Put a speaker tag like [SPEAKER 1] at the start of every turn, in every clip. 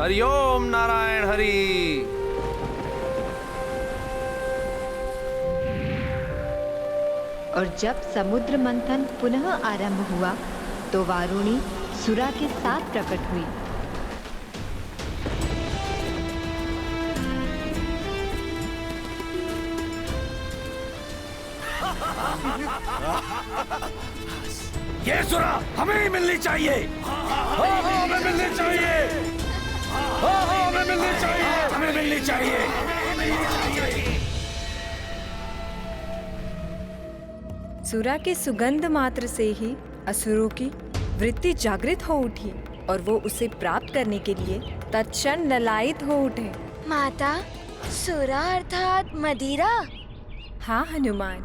[SPEAKER 1] हरिओम नारायण हरि।
[SPEAKER 2] और जब समुद्र मंथन पुनः आरंभ हुआ तो वारुणी सुरा के साथ प्रकट हुई।
[SPEAKER 3] ये सुरा हमें ही मिलनी चाहिए। हमें मिलनी चाहिए। हमें मिलनी चाहिए। हमें मिलनी चाहिए।
[SPEAKER 4] सुरा के सुगंध मात्र से ही असुरों की वृत्ति जागृत हो उठी और वो उसे प्राप्त करने के लिए तत्क्षण ललायित हो उठे।
[SPEAKER 5] माता, सुरा अर्थात मदिरा?
[SPEAKER 4] हाँ हनुमान,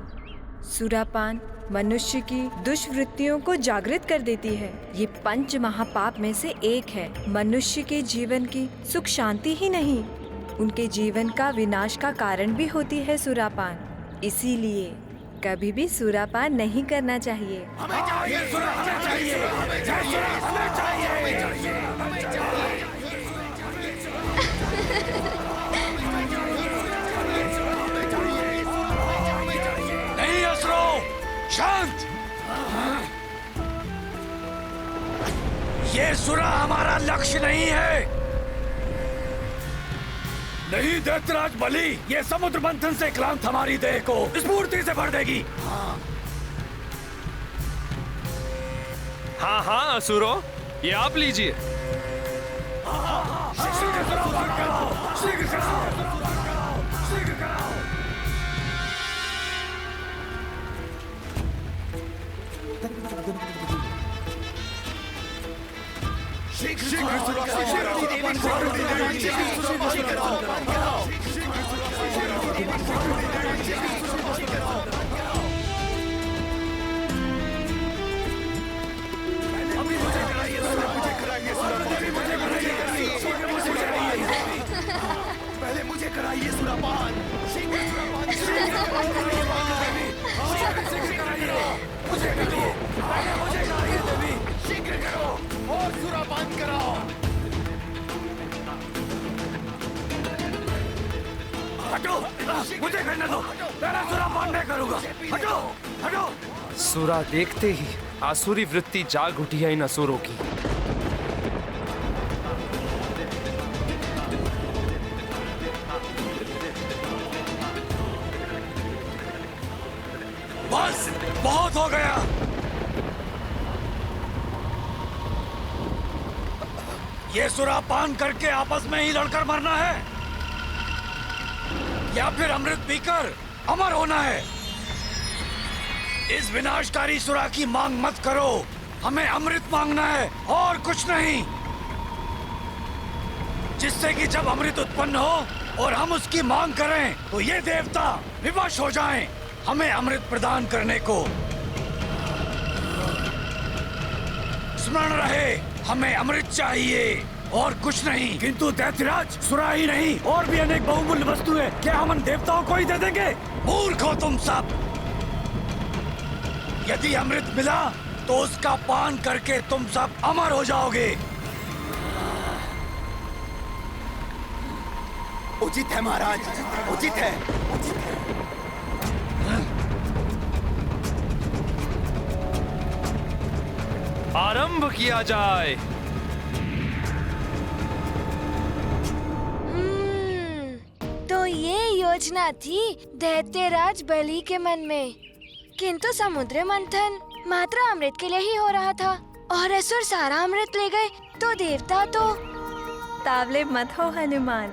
[SPEAKER 4] सुरापान मनुष्य की दुष्वृत्तियों को जागृत कर देती है। ये पंच महापाप में से एक है। मनुष्य के जीवन की सुख शांति ही नहीं, उनके जीवन का विनाश का कारण भी होती है सुरापान। इसीलिए कभी भी सुरापान नहीं करना चाहिए।
[SPEAKER 3] हमें चाहिए सुरा, हमें चाहिए। हमें चाहिए। नहीं असुरो, शांत। ये सुरा हमारा लक्ष्य नहीं है। नहीं दैत्यराज बलि, ये समुद्र मंथन से क्लांत हमारी देह को स्फूर्ति से भर देगी।
[SPEAKER 1] हाँ हाँ असुरो, ये आप लीजिए।
[SPEAKER 3] पहले मुझे कराइए सुरापान। मुझे कराइए देवी, शीघ्र करो और सुरापान कराओ। हटो, मुझे करने दो। मैं सुरापान नहीं करूंगा। हटो, हटो।
[SPEAKER 1] सुरा देखते ही आसुरी वृत्ति जाग उठी है इन असुरों की।
[SPEAKER 3] बस बहुत हो गया। ये सुरापान करके आपस में ही लड़कर मरना है या फिर अमृत पीकर अमर होना है। इस विनाशकारी सुरा की मांग मत करो। हमें अमृत मांगना है और कुछ नहीं, जिससे कि जब अमृत उत्पन्न हो और हम उसकी मांग करें तो ये देवता विवश हो जाएं हमें अमृत प्रदान करने को। स्मरण रहे, हमें अमृत चाहिए और कुछ नहीं। किंतु दैत्यराज, सुरा ही नहीं और भी अनेक बहुमूल्य वस्तुएं क्या हम देवताओं को ही दे देंगे? मूर्ख हो तुम सब। यदि अमृत मिला तो उसका पान करके तुम सब अमर हो जाओगे। उचित है महाराज, उचित है।
[SPEAKER 1] आरंभ किया जाए।
[SPEAKER 5] तो ये योजना थी दैत्यराज बलि के मन में। किंतु समुद्र मंथन मात्र अमृत के लिए ही हो रहा था और असुर सारा अमृत ले गए तो देवता तो।
[SPEAKER 4] तावले मत हो हनुमान,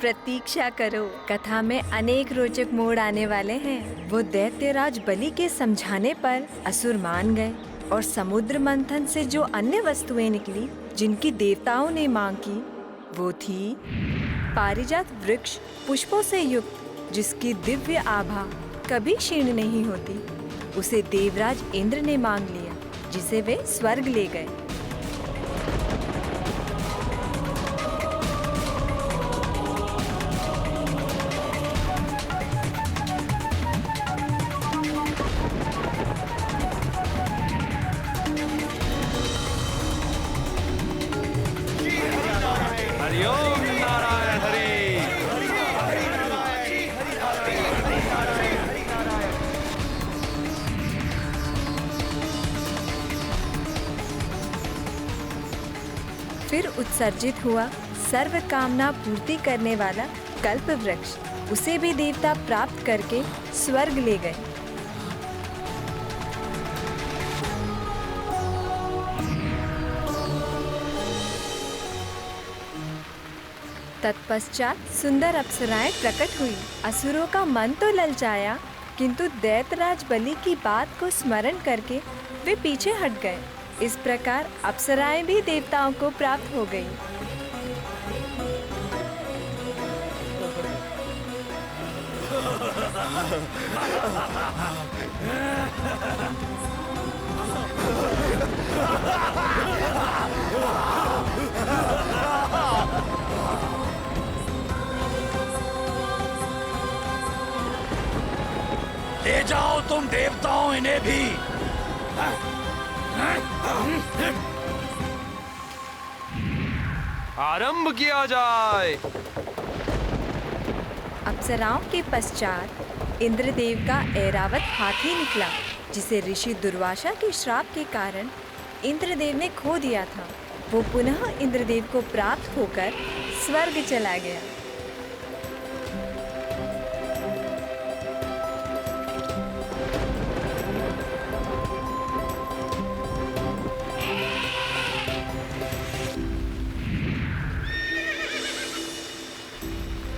[SPEAKER 4] प्रतीक्षा करो। कथा में अनेक रोचक मोड़ आने वाले हैं। वो दैत्यराज बलि के समझाने पर असुर मान गए और समुद्र मंथन से जो अन्य वस्तुएं निकली जिनकी देवताओं ने मांग की, वो थी पारिजात वृक्ष पुष्पों से युक्त, जिसकी दिव्य आभा कभी क्षीण नहीं होती। उसे देवराज इंद्र ने मांग लिया, जिसे वे स्वर्ग ले गए।
[SPEAKER 1] हरिओम
[SPEAKER 4] फिर उत्सर्जित हुआ सर्व कामना पूर्ति करने वाला कल्प वृक्ष। उसे भी देवता प्राप्त करके स्वर्ग ले गए। तत्पश्चात सुंदर अप्सराएं प्रकट हुई। असुरों का मन तो ललचाया, किंतु दैत्यराज बलि की बात को स्मरण करके वे पीछे हट गए। इस प्रकार अप्सराएं भी देवताओं को प्राप्त हो गई।
[SPEAKER 3] ले जाओ तुम देवताओं इन्हें भी।
[SPEAKER 1] आरंभ किया जाए।
[SPEAKER 4] अप्सराओं के पश्चात इंद्रदेव का ऐरावत हाथी निकला, जिसे ऋषि दुर्वासा के श्राप के कारण इंद्रदेव ने खो दिया था। वो पुनः इंद्रदेव को प्राप्त होकर स्वर्ग चला गया।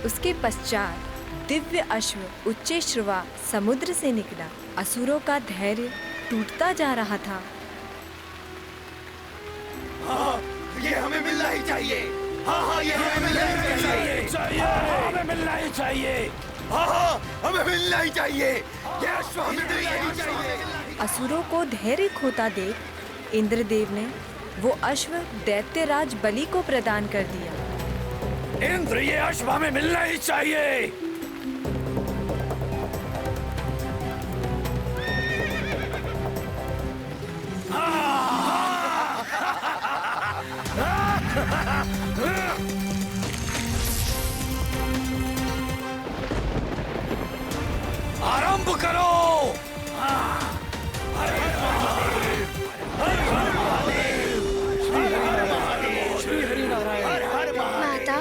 [SPEAKER 4] उसके पश्चात दिव्य अश्व उच्चैश्रवा समुद्र से निकला। असुरों का धैर्य टूटता जा रहा था।
[SPEAKER 3] ये हमें मिलना ही चाहिए। हाँ, ये हमें मिलना ही चाहिए। हमें मिलना ही चाहिए। हाँ, हमें मिलना ही चाहिए। ये अश्व हमें मिलना ही चाहिए।
[SPEAKER 4] असुरों को धैर्य खोता देख इंद्रदेव ने वो अश्व दैत्यराज बलि को प्रदान कर दिया।
[SPEAKER 3] इंद्र, ये अश्व हमें मिलना ही चाहिए। आरंभ करो।
[SPEAKER 5] माता,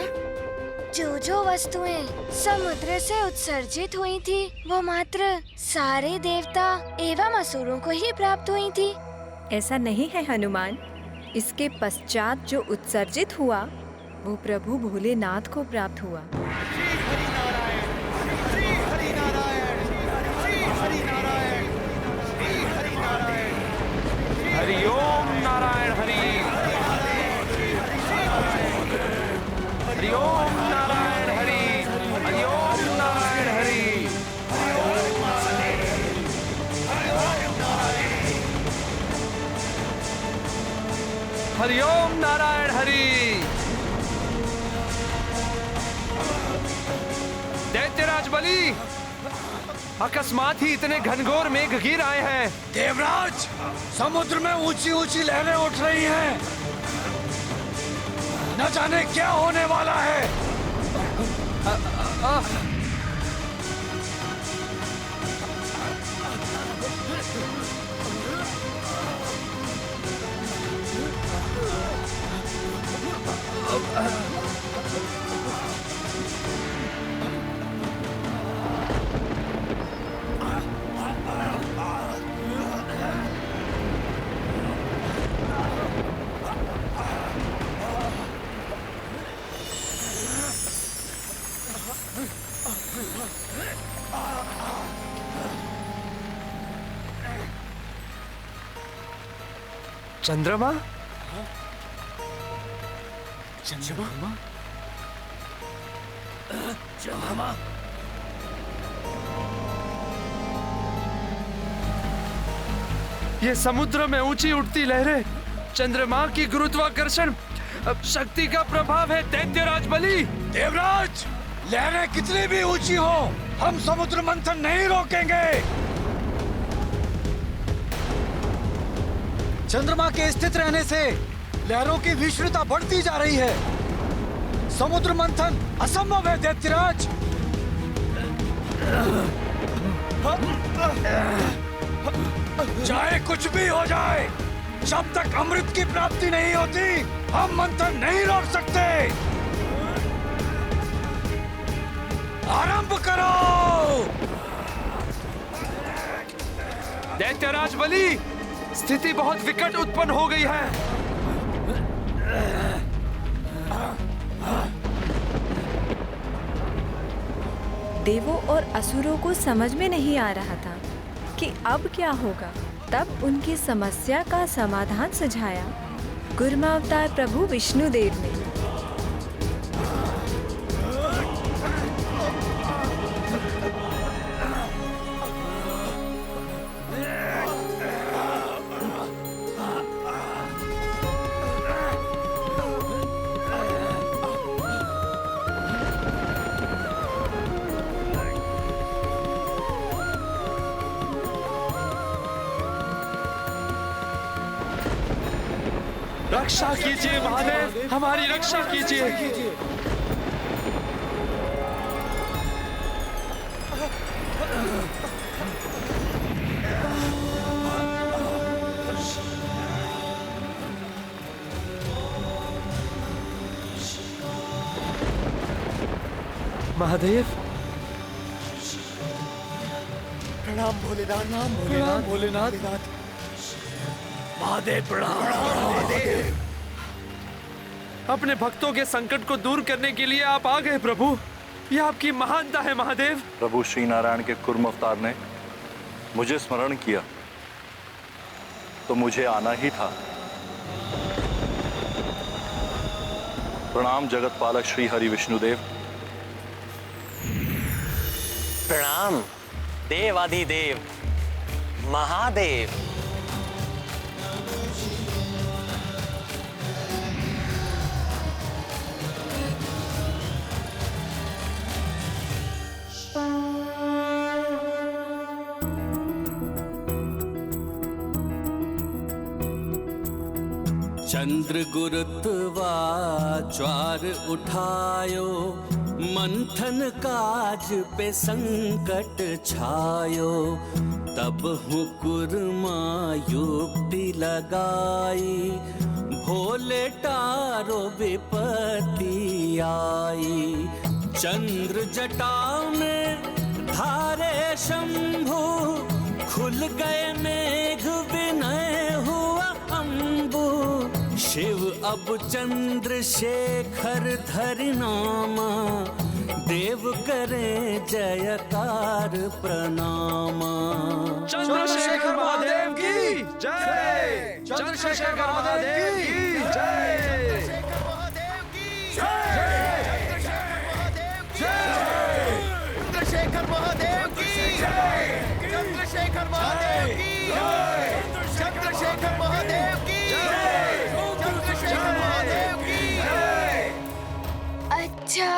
[SPEAKER 5] जो वस्तुएं समुद्र से उत्सर्जित हुई थी, वो मात्र सारे देवता एवं असुरों को ही प्राप्त हुई थी।
[SPEAKER 4] ऐसा नहीं है हनुमान। इसके पश्चात जो उत्सर्जित हुआ वो प्रभु भोलेनाथ को प्राप्त हुआ।
[SPEAKER 1] हरिओम नारायण हरि। हरिओम नारायण हरि। हरिओम नारायण हरि। हरिओम नारायण हरि। दैत्यराज बलि, अकस्मात ही इतने घनघोर मेघ गिर आए हैं।
[SPEAKER 3] देवराज, समुद्र में ऊंची ऊंची लहरें उठ रही हैं। न जाने क्या होने वाला है।
[SPEAKER 1] चंद्रमा?
[SPEAKER 3] चंद्रमा? चंद्रमा?
[SPEAKER 1] ये समुद्र में ऊंची उठती लहरें चंद्रमा की गुरुत्वाकर्षण शक्ति का प्रभाव है दैत्यराज बलि।
[SPEAKER 3] देवराज, लहरें कितनी भी ऊंची हो, हम समुद्र मंथन नहीं रोकेंगे। चंद्रमा के स्थित रहने से लहरों की विश्वता बढ़ती जा रही है। समुद्र मंथन असंभव है दैत्यराज। चाहे कुछ भी हो जाए, जब तक अमृत की प्राप्ति नहीं होती हम मंथन नहीं रोक सकते। आरंभ करो।
[SPEAKER 1] दैत्यराज बलि, स्थिति बहुत विकट उत्पन्न हो गई है।
[SPEAKER 4] देवों और असुरों को समझ में नहीं आ रहा था कि अब क्या होगा। तब उनकी समस्या का समाधान सुझाया कूर्मावतार प्रभु विष्णुदेव ने।
[SPEAKER 1] रक्षा कीजिए महादेव, हमारी रक्षा कीजिए। महादेव,
[SPEAKER 3] प्रणाम भोलेनाथ, प्रणाम भोलेनाथ, भोलेनाथ। महादेव प्रणाम।
[SPEAKER 1] अपने भक्तों के संकट को दूर करने के लिए आप आ गए प्रभु। यह आपकी महानता है महादेव।
[SPEAKER 6] प्रभु श्री नारायण के कुर्म अवतार ने मुझे स्मरण किया तो मुझे आना ही था। प्रणाम जगत पालक श्री हरि विष्णुदेव।
[SPEAKER 7] प्रणाम देवाधिदेव महादेव।
[SPEAKER 8] चंद्र गुरुत्वा ज्वार उठायो, मंथन काज पे संकट छायो। तब हुकुरमा युक्ति लगाई, भोले टारो विपत्ति आई। चंद्र जटा में धारे शंभु, खुल गए मेघ विनय हुआ अम्बु। शिव अब चंद्रशेखर धरि नामा, देव करें जयकार प्रणामा।
[SPEAKER 1] चंद्रशेखर महादेव की जय। चंद्रशेखर महादेव की जय।
[SPEAKER 3] चंद्रशेखर महादेव की जय। चंद्रशेखर महादेव की जय। चंद्रशेखर महादेव की जय। चंद्रशेखर महादेव की जय। चंद्रशेखर महादेव की जय।
[SPEAKER 5] अच्छा,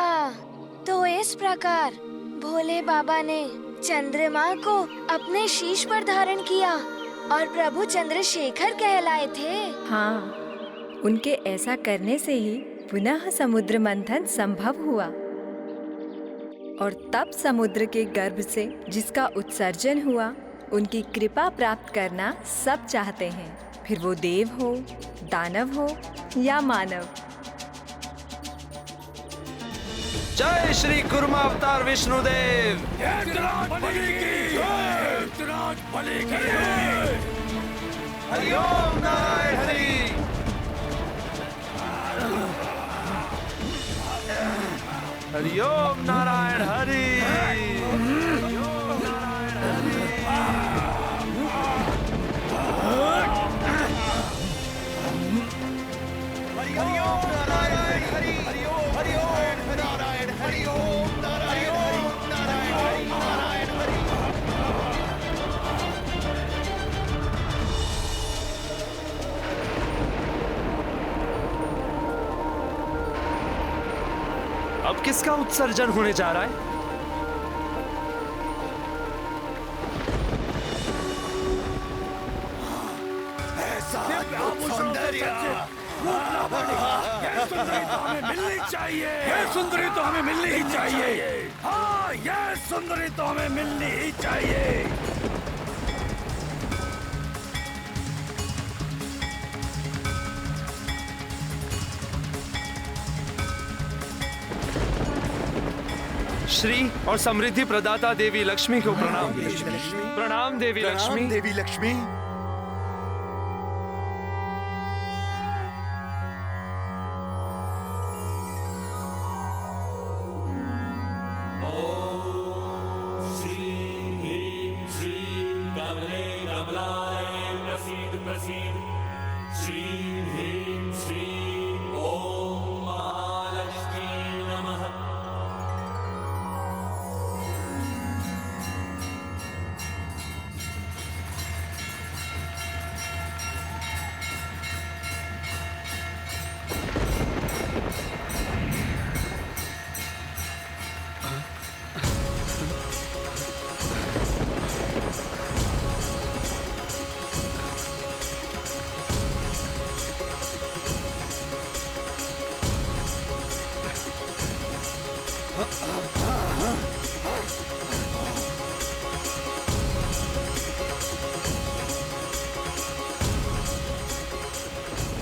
[SPEAKER 5] तो इस प्रकार भोले बाबा ने चंद्रमा को अपने शीश पर धारण किया और प्रभु चंद्रशेखर कहलाए थे।
[SPEAKER 4] हाँ, उनके ऐसा करने से ही पुनः समुद्र मंथन संभव हुआ। और तब समुद्र के गर्भ से जिसका उत्सर्जन हुआ, उनकी कृपा प्राप्त करना सब चाहते हैं, फिर वो देव हो, दानव हो या मानव।
[SPEAKER 1] जय श्री कुर्मा अवतार विष्णुदेव।
[SPEAKER 3] दैत्यराज बलि की जय। दैत्यराज बलि की जय।
[SPEAKER 1] हरि ओम नारायण हरि। हरि ओम नारायण हरि। अब किसका उत्सर्जन होने जा रहा है?
[SPEAKER 3] मिलनी चाहिए। ये सुंदरी तो हमें मिलनी ही चाहिए। हाँ, ये सुंदरी तो हमें मिलनी ही चाहिए।
[SPEAKER 1] श्री और समृद्धि प्रदाता देवी लक्ष्मी को प्रणाम। प्रणाम देवी लक्ष्मी।
[SPEAKER 3] देवी लक्ष्मी।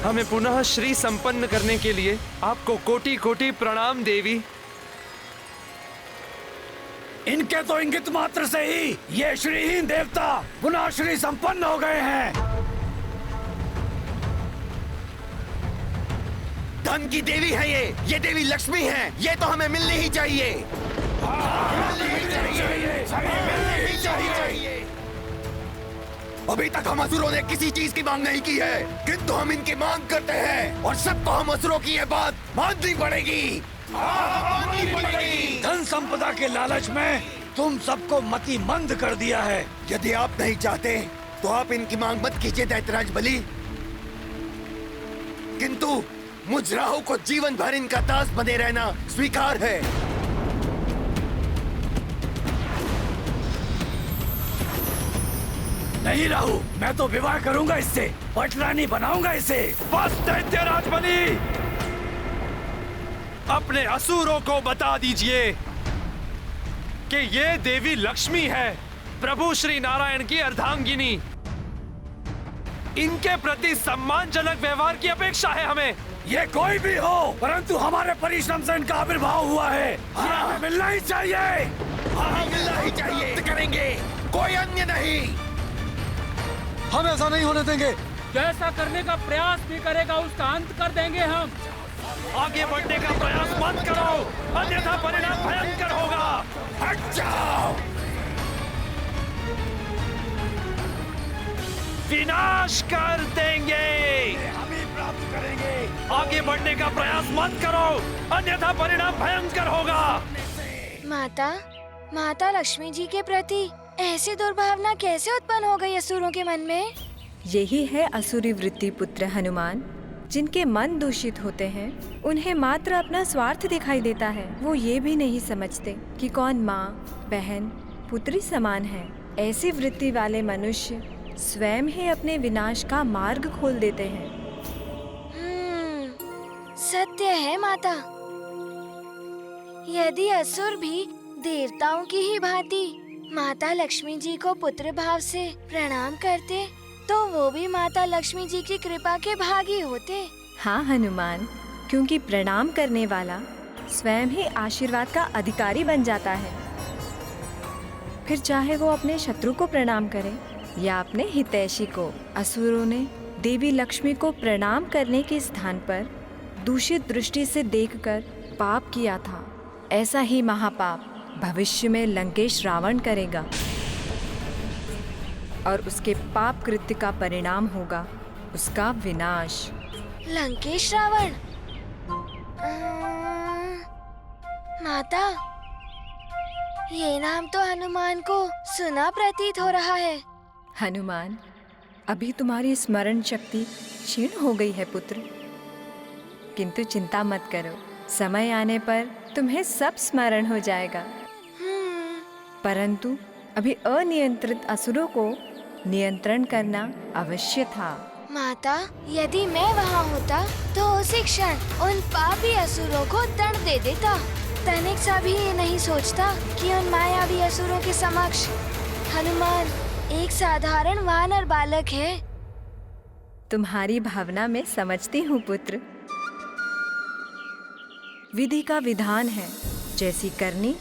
[SPEAKER 1] हमें पुनः श्री संपन्न करने के लिए आपको कोटि कोटि प्रणाम देवी।
[SPEAKER 3] इनके तो इंगित मात्र से ही ये श्रीहीन देवता पुनः श्री संपन्न हो गए हैं।
[SPEAKER 9] धन की देवी है ये देवी लक्ष्मी है। ये तो हमें मिलनी ही चाहिए। अभी तक हम असुरों ने किसी चीज की मांग नहीं की है, किंतु हम इनकी मांग करते हैं और सबको हम असुरों की ये बात माननी पड़ेगी।
[SPEAKER 3] धन संपदा के लालच में तुम सबको मति मंद कर दिया है।
[SPEAKER 9] यदि आप नहीं चाहते तो आप इनकी मांग मत कीजिए दैत्यराज बलि, किंतु मुझ राहु को जीवन भर इनका दास बने रहना स्वीकार है।
[SPEAKER 3] नहीं राहु, मैं तो विवाह करूंगा इससे, पटरानी बनाऊंगा इसे।
[SPEAKER 1] बस दैत्यराज बलि, अपने असुरों को बता दीजिए कि ये देवी लक्ष्मी है, प्रभु श्री नारायण की अर्धांगिनी। इनके प्रति सम्मानजनक व्यवहार की अपेक्षा है हमें।
[SPEAKER 3] ये कोई भी हो, परंतु हमारे परिश्रम से इनका आविर्भाव हुआ है। हमें मिलना ही चाहिए।
[SPEAKER 9] मिलना ही चाहिए। करेंगे, कोई अन्य नहीं।
[SPEAKER 3] हम ऐसा नहीं होने देंगे।
[SPEAKER 10] जैसा करने का प्रयास भी करेगा उसका अंत कर देंगे हम।
[SPEAKER 1] आगे बढ़ने का प्रयास मत करो, अन्यथा परिणाम भयंकर होगा।
[SPEAKER 9] हट जाओ।
[SPEAKER 1] विनाश कर देंगे।
[SPEAKER 3] हम ही प्राप्त करेंगे।
[SPEAKER 1] आगे बढ़ने का प्रयास मत करो, अन्यथा परिणाम भयंकर होगा।
[SPEAKER 5] माता लक्ष्मी जी के प्रति ऐसी दुर्भावना कैसे उत्पन्न हो गई असुरों के मन में?
[SPEAKER 4] यही है असुरी वृत्ति पुत्र हनुमान। जिनके मन दूषित होते हैं उन्हें मात्र अपना स्वार्थ दिखाई देता है। वो ये भी नहीं समझते कि कौन माँ, बहन, पुत्री समान है। ऐसी वृत्ति वाले मनुष्य स्वयं ही अपने विनाश का मार्ग खोल देते हैं।
[SPEAKER 5] सत्य है माता। यदि असुर भी देवताओं की ही भांति माता लक्ष्मी जी को पुत्र भाव से प्रणाम करते तो वो भी माता लक्ष्मी जी की कृपा के भागी होते।
[SPEAKER 4] हाँ हनुमान, क्योंकि प्रणाम करने वाला स्वयं ही आशीर्वाद का अधिकारी बन जाता है। फिर चाहे वो अपने शत्रु को प्रणाम करे या अपने हितैषी को। असुरों ने देवी लक्ष्मी को प्रणाम करने के स्थान पर दूषित दृष्टि से देखकर पाप किया था। ऐसा ही महापाप भविष्य में लंकेश रावण करेगा और उसके पाप कृत्य का परिणाम होगा उसका विनाश।
[SPEAKER 5] लंकेश रावण? माता, ये नाम तो हनुमान को सुना प्रतीत हो रहा है।
[SPEAKER 4] हनुमान, अभी तुम्हारी स्मरण शक्ति क्षीण हो गई है पुत्र, किंतु चिंता मत करो, समय आने पर तुम्हें सब स्मरण हो जाएगा। परंतु अभी अनियंत्रित असुरों को नियंत्रण करना अवश्य था।
[SPEAKER 5] माता, यदि मैं वहाँ होता तो उसी क्षण उन पापी असुरों को दंड दे देता। तनिक सा भी ये नहीं सोचता कि उन मायावी असुरों के समक्ष हनुमान एक साधारण वानर बालक है।
[SPEAKER 4] तुम्हारी भावना में समझती हूँ पुत्र। विधि का विधान है, जैसी करनी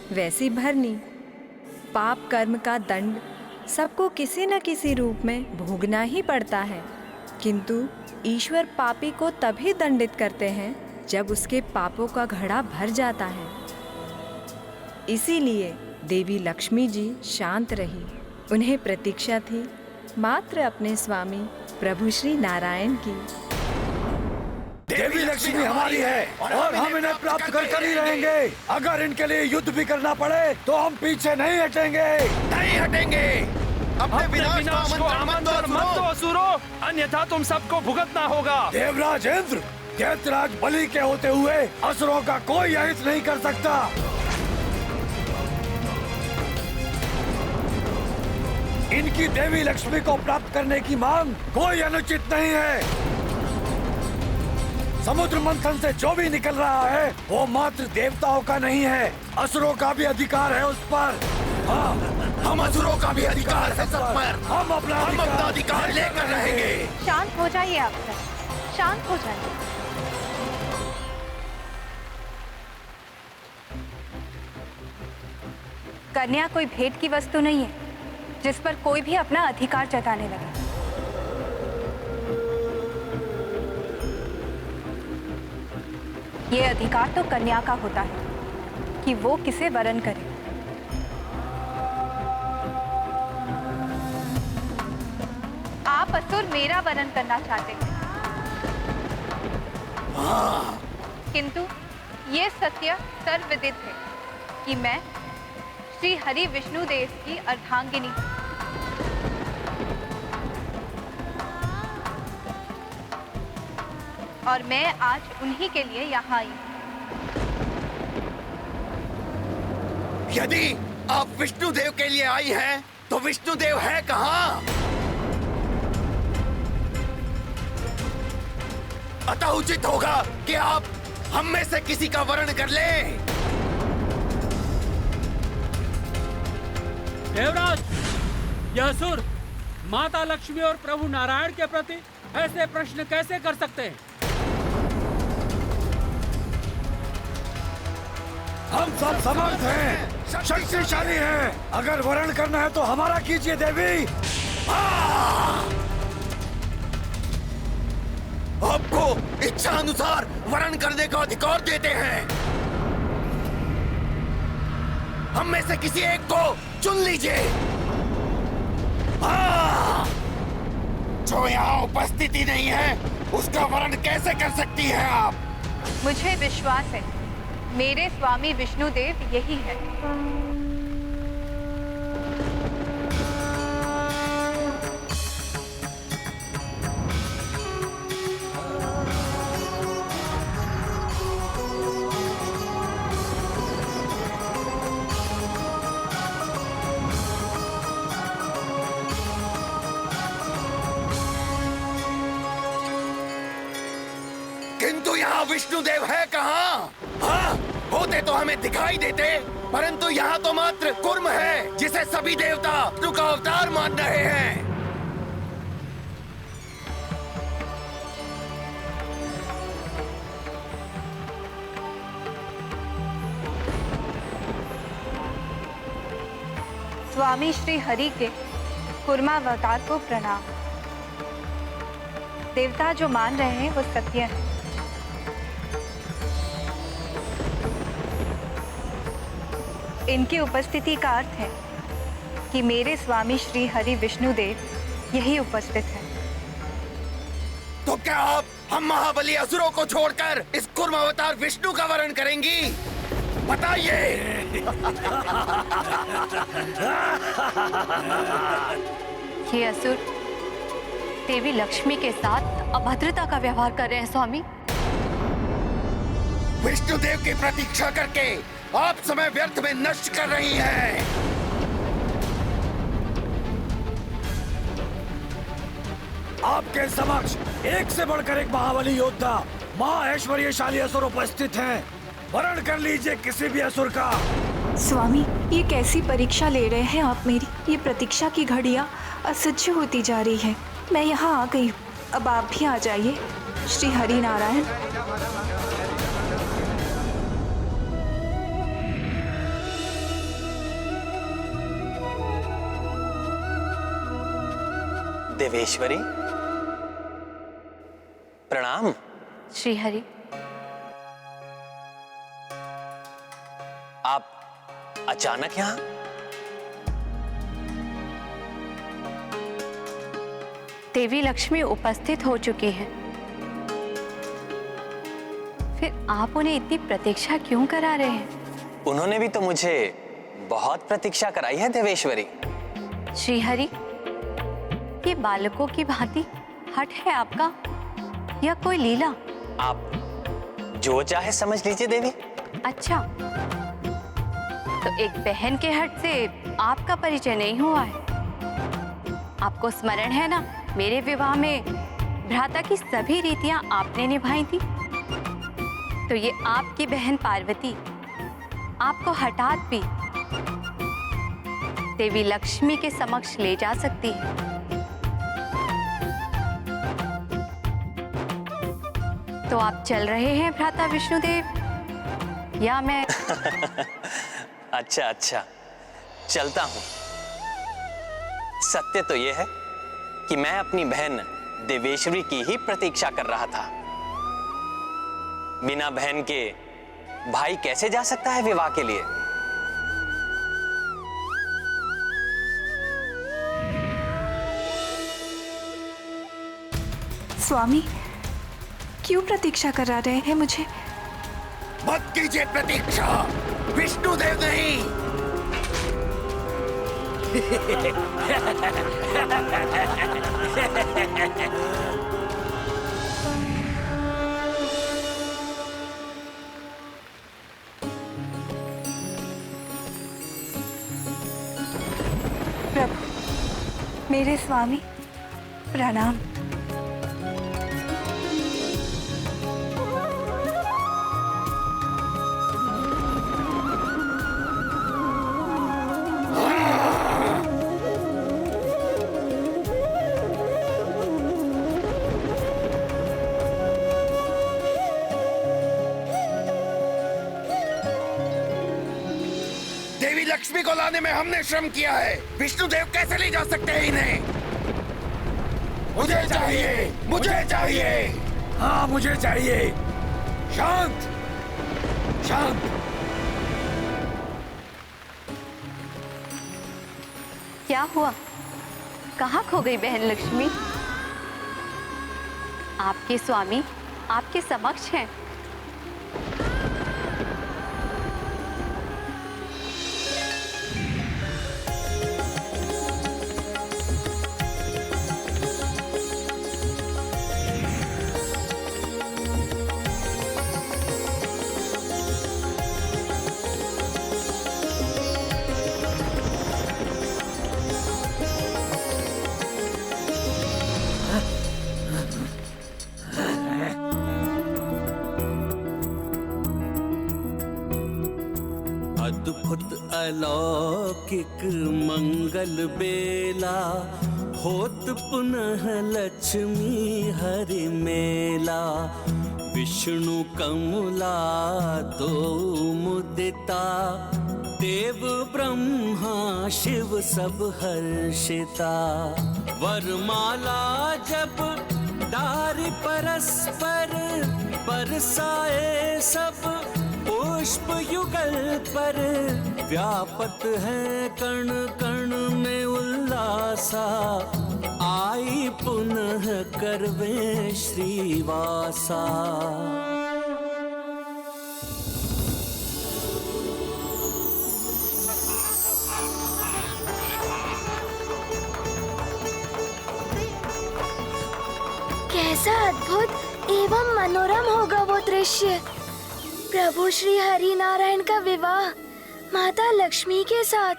[SPEAKER 4] वैसी भरनी। पाप कर्म का दंड सबको किसी न किसी रूप में भोगना ही पड़ता है, किंतु ईश्वर पापी को तभी दंडित करते हैं जब उसके पापों का घड़ा भर जाता है। इसीलिए देवी लक्ष्मी जी शांत रही। उन्हें प्रतीक्षा थी मात्र अपने स्वामी प्रभु श्री नारायण की।
[SPEAKER 3] देवी लक्ष्मी हमारी है और हम इन्हें प्राप्त कर ही रहेंगे। अगर इनके लिए युद्ध भी करना पड़े तो हम पीछे नहीं हटेंगे।
[SPEAKER 9] नहीं हटेंगे। अपने विनाश को आमंत्रण मत दो
[SPEAKER 1] असुरों, अन्यथा तुम सबको भुगतना होगा।
[SPEAKER 3] देवराज इंद्र दैत्यराज बलि के होते हुए असुरों का कोई अहित नहीं कर सकता। इनकी देवी लक्ष्मी को प्राप्त करने की मांग कोई अनुचित नहीं है। समुद्र मंथन से जो भी निकल रहा है वो मात्र देवताओं का नहीं है, असुरों का भी अधिकार है उस पर। हाँ,
[SPEAKER 9] हम असुरों का भी अधिकार है सब पर।
[SPEAKER 3] हम अपना
[SPEAKER 9] अधिकार लेकर रहेंगे।
[SPEAKER 11] शांत हो जाइए आप सब, शांत हो जाइए। कन्या कोई भेंट की वस्तु नहीं है जिस पर कोई भी अपना अधिकार जताने लगे। ये अधिकार तो कन्या का होता है कि वो किसे वरण करे। आप असुर मेरा वरण करना चाहते हैं, किंतु ये सत्य सर्वविदित है कि मैं श्री हरि विष्णु देव की अर्धांगिनी और मैं आज उन्हीं के लिए यहाँ आई।
[SPEAKER 9] यदि आप विष्णुदेव के लिए आई हैं, तो विष्णुदेव है कहाँ? अतः उचित होगा कि आप हम में से किसी का वरण कर लें।
[SPEAKER 10] देवराज, यह असुर माता लक्ष्मी और प्रभु नारायण के प्रति ऐसे प्रश्न कैसे कर सकते हैं?
[SPEAKER 3] हम सब समर्थ हैं, शक्तिशाली हैं। अगर वरण करना है तो हमारा कीजिए देवी।
[SPEAKER 9] आपको इच्छा अनुसार वरण करने का अधिकार देते हैं। हम में से किसी एक को चुन लीजिए। जो यहाँ उपस्थिति नहीं है उसका वरण कैसे कर सकती है आप?
[SPEAKER 11] मुझे विश्वास है मेरे स्वामी विष्णुदेव यही है।
[SPEAKER 9] किंतु यहाँ विष्णुदेव है कहाँ? हाँ, होते तो हमें दिखाई देते, परंतु यहाँ तो मात्र कुर्म है जिसे सभी देवता विष्णु का अवतार मान रहे हैं।
[SPEAKER 11] स्वामी श्री हरि के कुर्मावतार को प्रणाम। देवता जो मान रहे हैं वो सत्य है। इनकी उपस्थिति का अर्थ है कि मेरे स्वामी श्री हरि विष्णुदेव यही उपस्थित है।
[SPEAKER 9] तो क्या आप हम महाबली असुरों को छोड़कर इस कुर्मावतार विष्णु का वरण करेंगी? बताइए।
[SPEAKER 11] ये असुर देवी लक्ष्मी के साथ अभद्रता का व्यवहार कर रहे हैं स्वामी।
[SPEAKER 9] विष्णुदेव की प्रतीक्षा करके आप समय व्यर्थ में नष्ट कर रही हैं।
[SPEAKER 3] आपके समक्ष एक से बढ़कर एक महाबली योद्धा महा ऐश्वर्यशाली असुर उपस्थित हैं। वरण कर लीजिए किसी भी असुर का।
[SPEAKER 12] स्वामी, ये कैसी परीक्षा ले रहे हैं आप मेरी? ये प्रतीक्षा की घड़ियाँ असह्य होती जा रही है। मैं यहाँ आ गई हूँ, अब आप भी आ जाइए। श्री हरि नारायण।
[SPEAKER 7] देवेश्वरी, प्रणाम।
[SPEAKER 11] श्रीहरि,
[SPEAKER 7] आप अचानक यहाँ?
[SPEAKER 11] देवी लक्ष्मी उपस्थित हो चुकी हैं। फिर आप उन्हें इतनी प्रतीक्षा क्यों करा रहे हैं?
[SPEAKER 7] उन्होंने भी तो मुझे बहुत प्रतीक्षा कराई है देवेश्वरी।
[SPEAKER 11] श्रीहरि, ये बालकों की भांति हट है आपका या कोई लीला?
[SPEAKER 7] आप जो चाहे समझ लीजिए देवी।
[SPEAKER 11] अच्छा, तो एक बहन के हट से आपका परिचय नहीं हुआ है? आपको स्मरण है ना, मेरे विवाह में भ्राता की सभी रीतियां आपने निभाई थी। तो ये आपकी बहन पार्वती आपको हठात भी देवी लक्ष्मी के समक्ष ले जा सकती है। तो आप चल रहे हैं भ्राता विष्णुदेव, या मैं?
[SPEAKER 7] अच्छा अच्छा, चलता हूं। सत्य तो यह है कि मैं अपनी बहन देवेश्वरी की ही प्रतीक्षा कर रहा था। बिना बहन के भाई कैसे जा सकता है विवाह के लिए?
[SPEAKER 12] स्वामी, क्यों प्रतीक्षा करा रहे हैं मुझे?
[SPEAKER 9] मत कीजिए प्रतीक्षा, विष्णुदेव नहीं।
[SPEAKER 12] प्रभु, मेरे स्वामी, प्रणाम।
[SPEAKER 9] देवी लक्ष्मी को लाने में हमने श्रम किया है, विष्णुदेव कैसे ले जा सकते हैं इन्हें? मुझे चाहिए, मुझे चाहिए।
[SPEAKER 3] हाँ, मुझे चाहिए। शांत, शांत।
[SPEAKER 11] क्या हुआ? कहाँ खो गई बहन लक्ष्मी? आपके स्वामी आपके समक्ष हैं।
[SPEAKER 8] अद्भुत अलौकिक मंगल बेला, होत पुनः लक्ष्मी हरि मेला। विष्णु कमला दो मुदिता, देव ब्रह्मा शिव सब हर्षिता। वरमाला जब डारि परस्पर, बरसाए सब पुष्प युगल पर। व्यापत है कण कण में उल्लासा, आई पुनः करवे श्रीवासा।
[SPEAKER 5] कैसा अद्भुत एवं मनोरम होगा वो दृश्य। प्रभु श्री हरि नारायण का विवाह माता लक्ष्मी के साथ,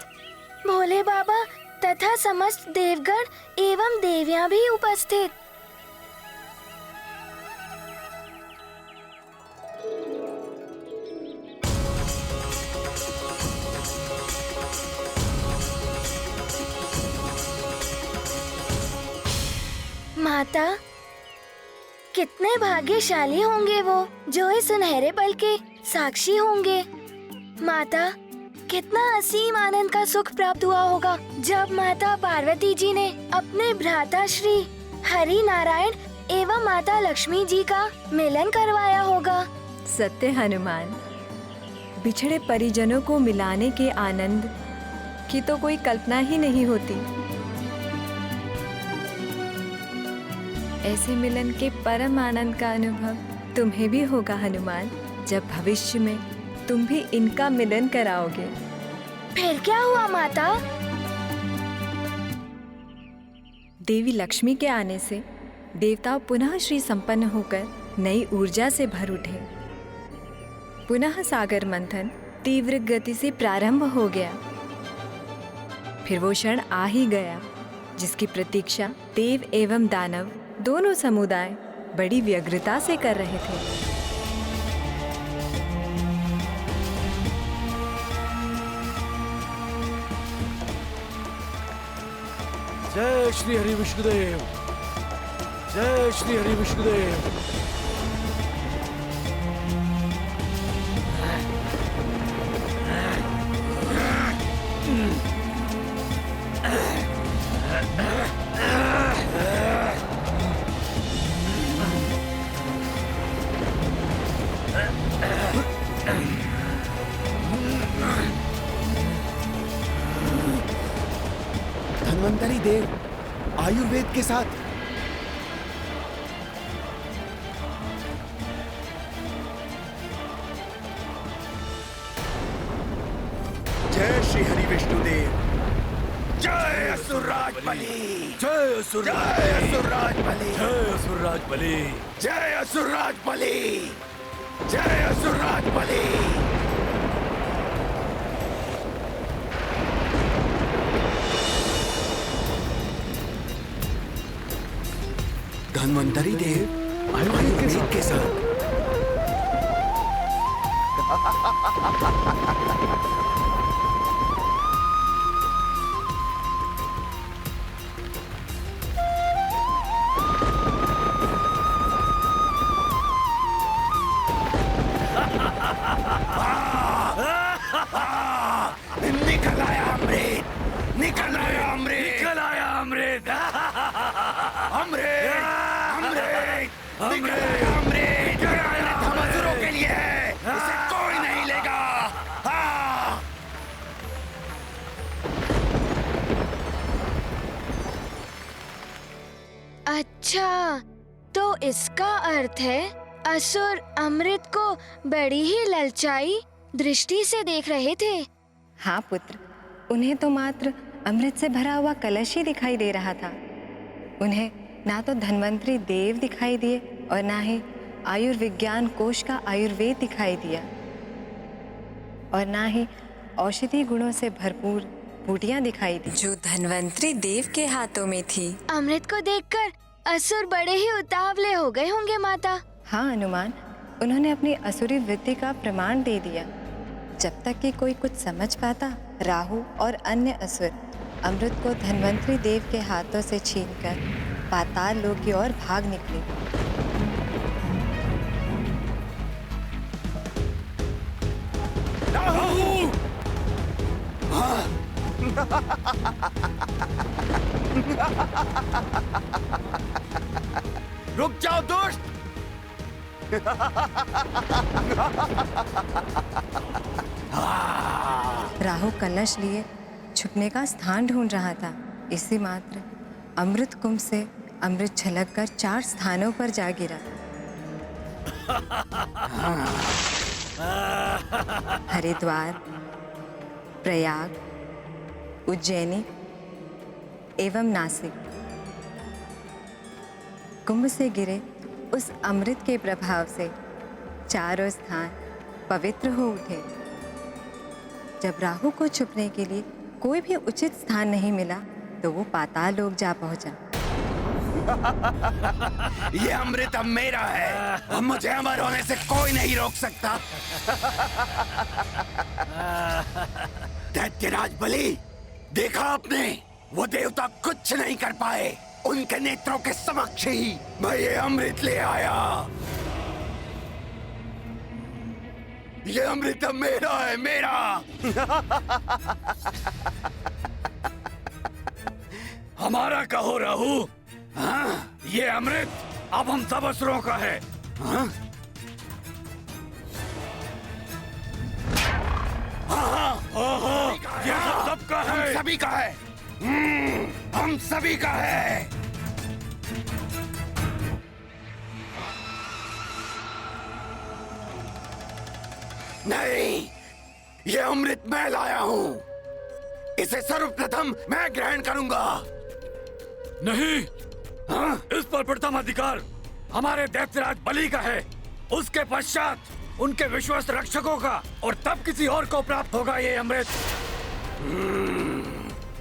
[SPEAKER 5] भोले बाबा तथा समस्त देवगण एवं देवियां भी उपस्थित। माता, कितने भाग्यशाली होंगे वो जो इस सुनहरे पल के साक्षी होंगे। माता, कितना असीम आनंद का सुख प्राप्त हुआ होगा जब माता पार्वती जी ने अपने भ्राता श्री हरि नारायण एवं माता लक्ष्मी जी का मिलन करवाया होगा।
[SPEAKER 4] सत्य हनुमान, बिछड़े परिजनों को मिलाने के आनंद की तो कोई कल्पना ही नहीं होती। ऐसे मिलन के परम आनंद का अनुभव तुम्हें भी होगा हनुमान, जब भविष्य में तुम भी इनका मिलन कराओगे।
[SPEAKER 5] फिर क्या हुआ माता?
[SPEAKER 4] देवी लक्ष्मी के आने से देवता पुनः श्री संपन्न होकर नई ऊर्जा से भर उठे। पुनः सागर मंथन तीव्र गति से प्रारंभ हो गया। फिर वो क्षण आ ही गया जिसकी प्रतीक्षा देव एवं दानव दोनों समुदाय बड़ी व्यग्रता से कर रहे थे।
[SPEAKER 3] जय श्री हरि विष्णुदेव, जय श्री हरि विष्णुदेव।
[SPEAKER 9] धन्वंतरी देव आयुर्वेद के साथ जय श्री हरि विष्णुदेव, जय असुरराज बलि,
[SPEAKER 3] जय असुरराज,
[SPEAKER 9] जय असुरराज बलि,
[SPEAKER 3] जय असुरराज बलि,
[SPEAKER 9] जय असुरराज बलि, जय असुरराज बलि। धन्वंतरी देव आयुर्वेद के साथ निकल आया अमृत, निकल आया अमृत,
[SPEAKER 3] निकल आया अमृत,
[SPEAKER 9] अमृत, अमृत, निकल आया अमृत। ये अमृत हम असुरों के लिए है, इसे कोई नहीं लेगा। हाँ।
[SPEAKER 5] अच्छा, तो इसका अर्थ है असुर अमृत को बड़ी ही ललचाई दृष्टि से देख रहे थे।
[SPEAKER 4] हाँ पुत्र, उन्हें तो मात्र अमृत से भरा हुआ कलश ही दिखाई दे रहा था। उन्हें ना तो धन्वंतरी देव दिखाई दिए और ना ही आयुर्विज्ञान कोश का आयुर्वेद दिखाई दिया, और ना ही औषधि गुणों से भरपूर बूटियां दिखाई दी जो धन्वंतरी देव के हाथों में थी।
[SPEAKER 5] अमृत को देखकर असुर बड़े ही उतावले हो गए होंगे माता।
[SPEAKER 4] हाँ हनुमान, उन्होंने अपनी असुरी वृत्ति का प्रमाण दे दिया। जब तक कि कोई कुछ समझ पाता, राहु और अन्य असुर अमृत को धन्वंतरी देव के हाथों से छीनकर पाताल लोक की ओर भाग निकले।
[SPEAKER 9] राहु! हाँ। रुक जाओ दुष्ट!
[SPEAKER 4] राहु कलश लिए छुपने का स्थान ढूंढ रहा था। इसी मात्र अमृत कुंभ से अमृत छलककर 4 स्थानों पर जा गिरा। हरिद्वार, प्रयाग, उज्जैनी एवं नासिक। कुंभ से गिरे उस अमृत के प्रभाव से चारों स्थान पवित्र हो उठे। जब राहु को छुपने के लिए कोई भी उचित स्थान नहीं मिला तो वो पाताल लोक जा पहुंचा।
[SPEAKER 9] ये अमृत अब मेरा है, अब मुझे अमर होने से कोई नहीं रोक सकता। दैत्यराज बलि, देखा आपने, वो देवता कुछ नहीं कर पाए। उनके नेत्रों के समक्ष ही मैं ये अमृत ले आया। ये अमृत अब मेरा है, मेरा।
[SPEAKER 3] हमारा कहो राहु। हाँ, ये अमृत अब हम सब असुरों का है। हाँ? हाँ, ये सबका है।
[SPEAKER 9] हम सभी का है। हम सभी का है। नहीं, ये अमृत मैं लाया हूँ। इसे सर्वप्रथम मैं ग्रहण करूंगा।
[SPEAKER 3] नहीं, हाँ? इस पर प्रथम अधिकार हमारे दैत्यराज बलि का है। उसके पश्चात उनके विश्वस्त रक्षकों का, और तब किसी और को प्राप्त होगा ये अमृत।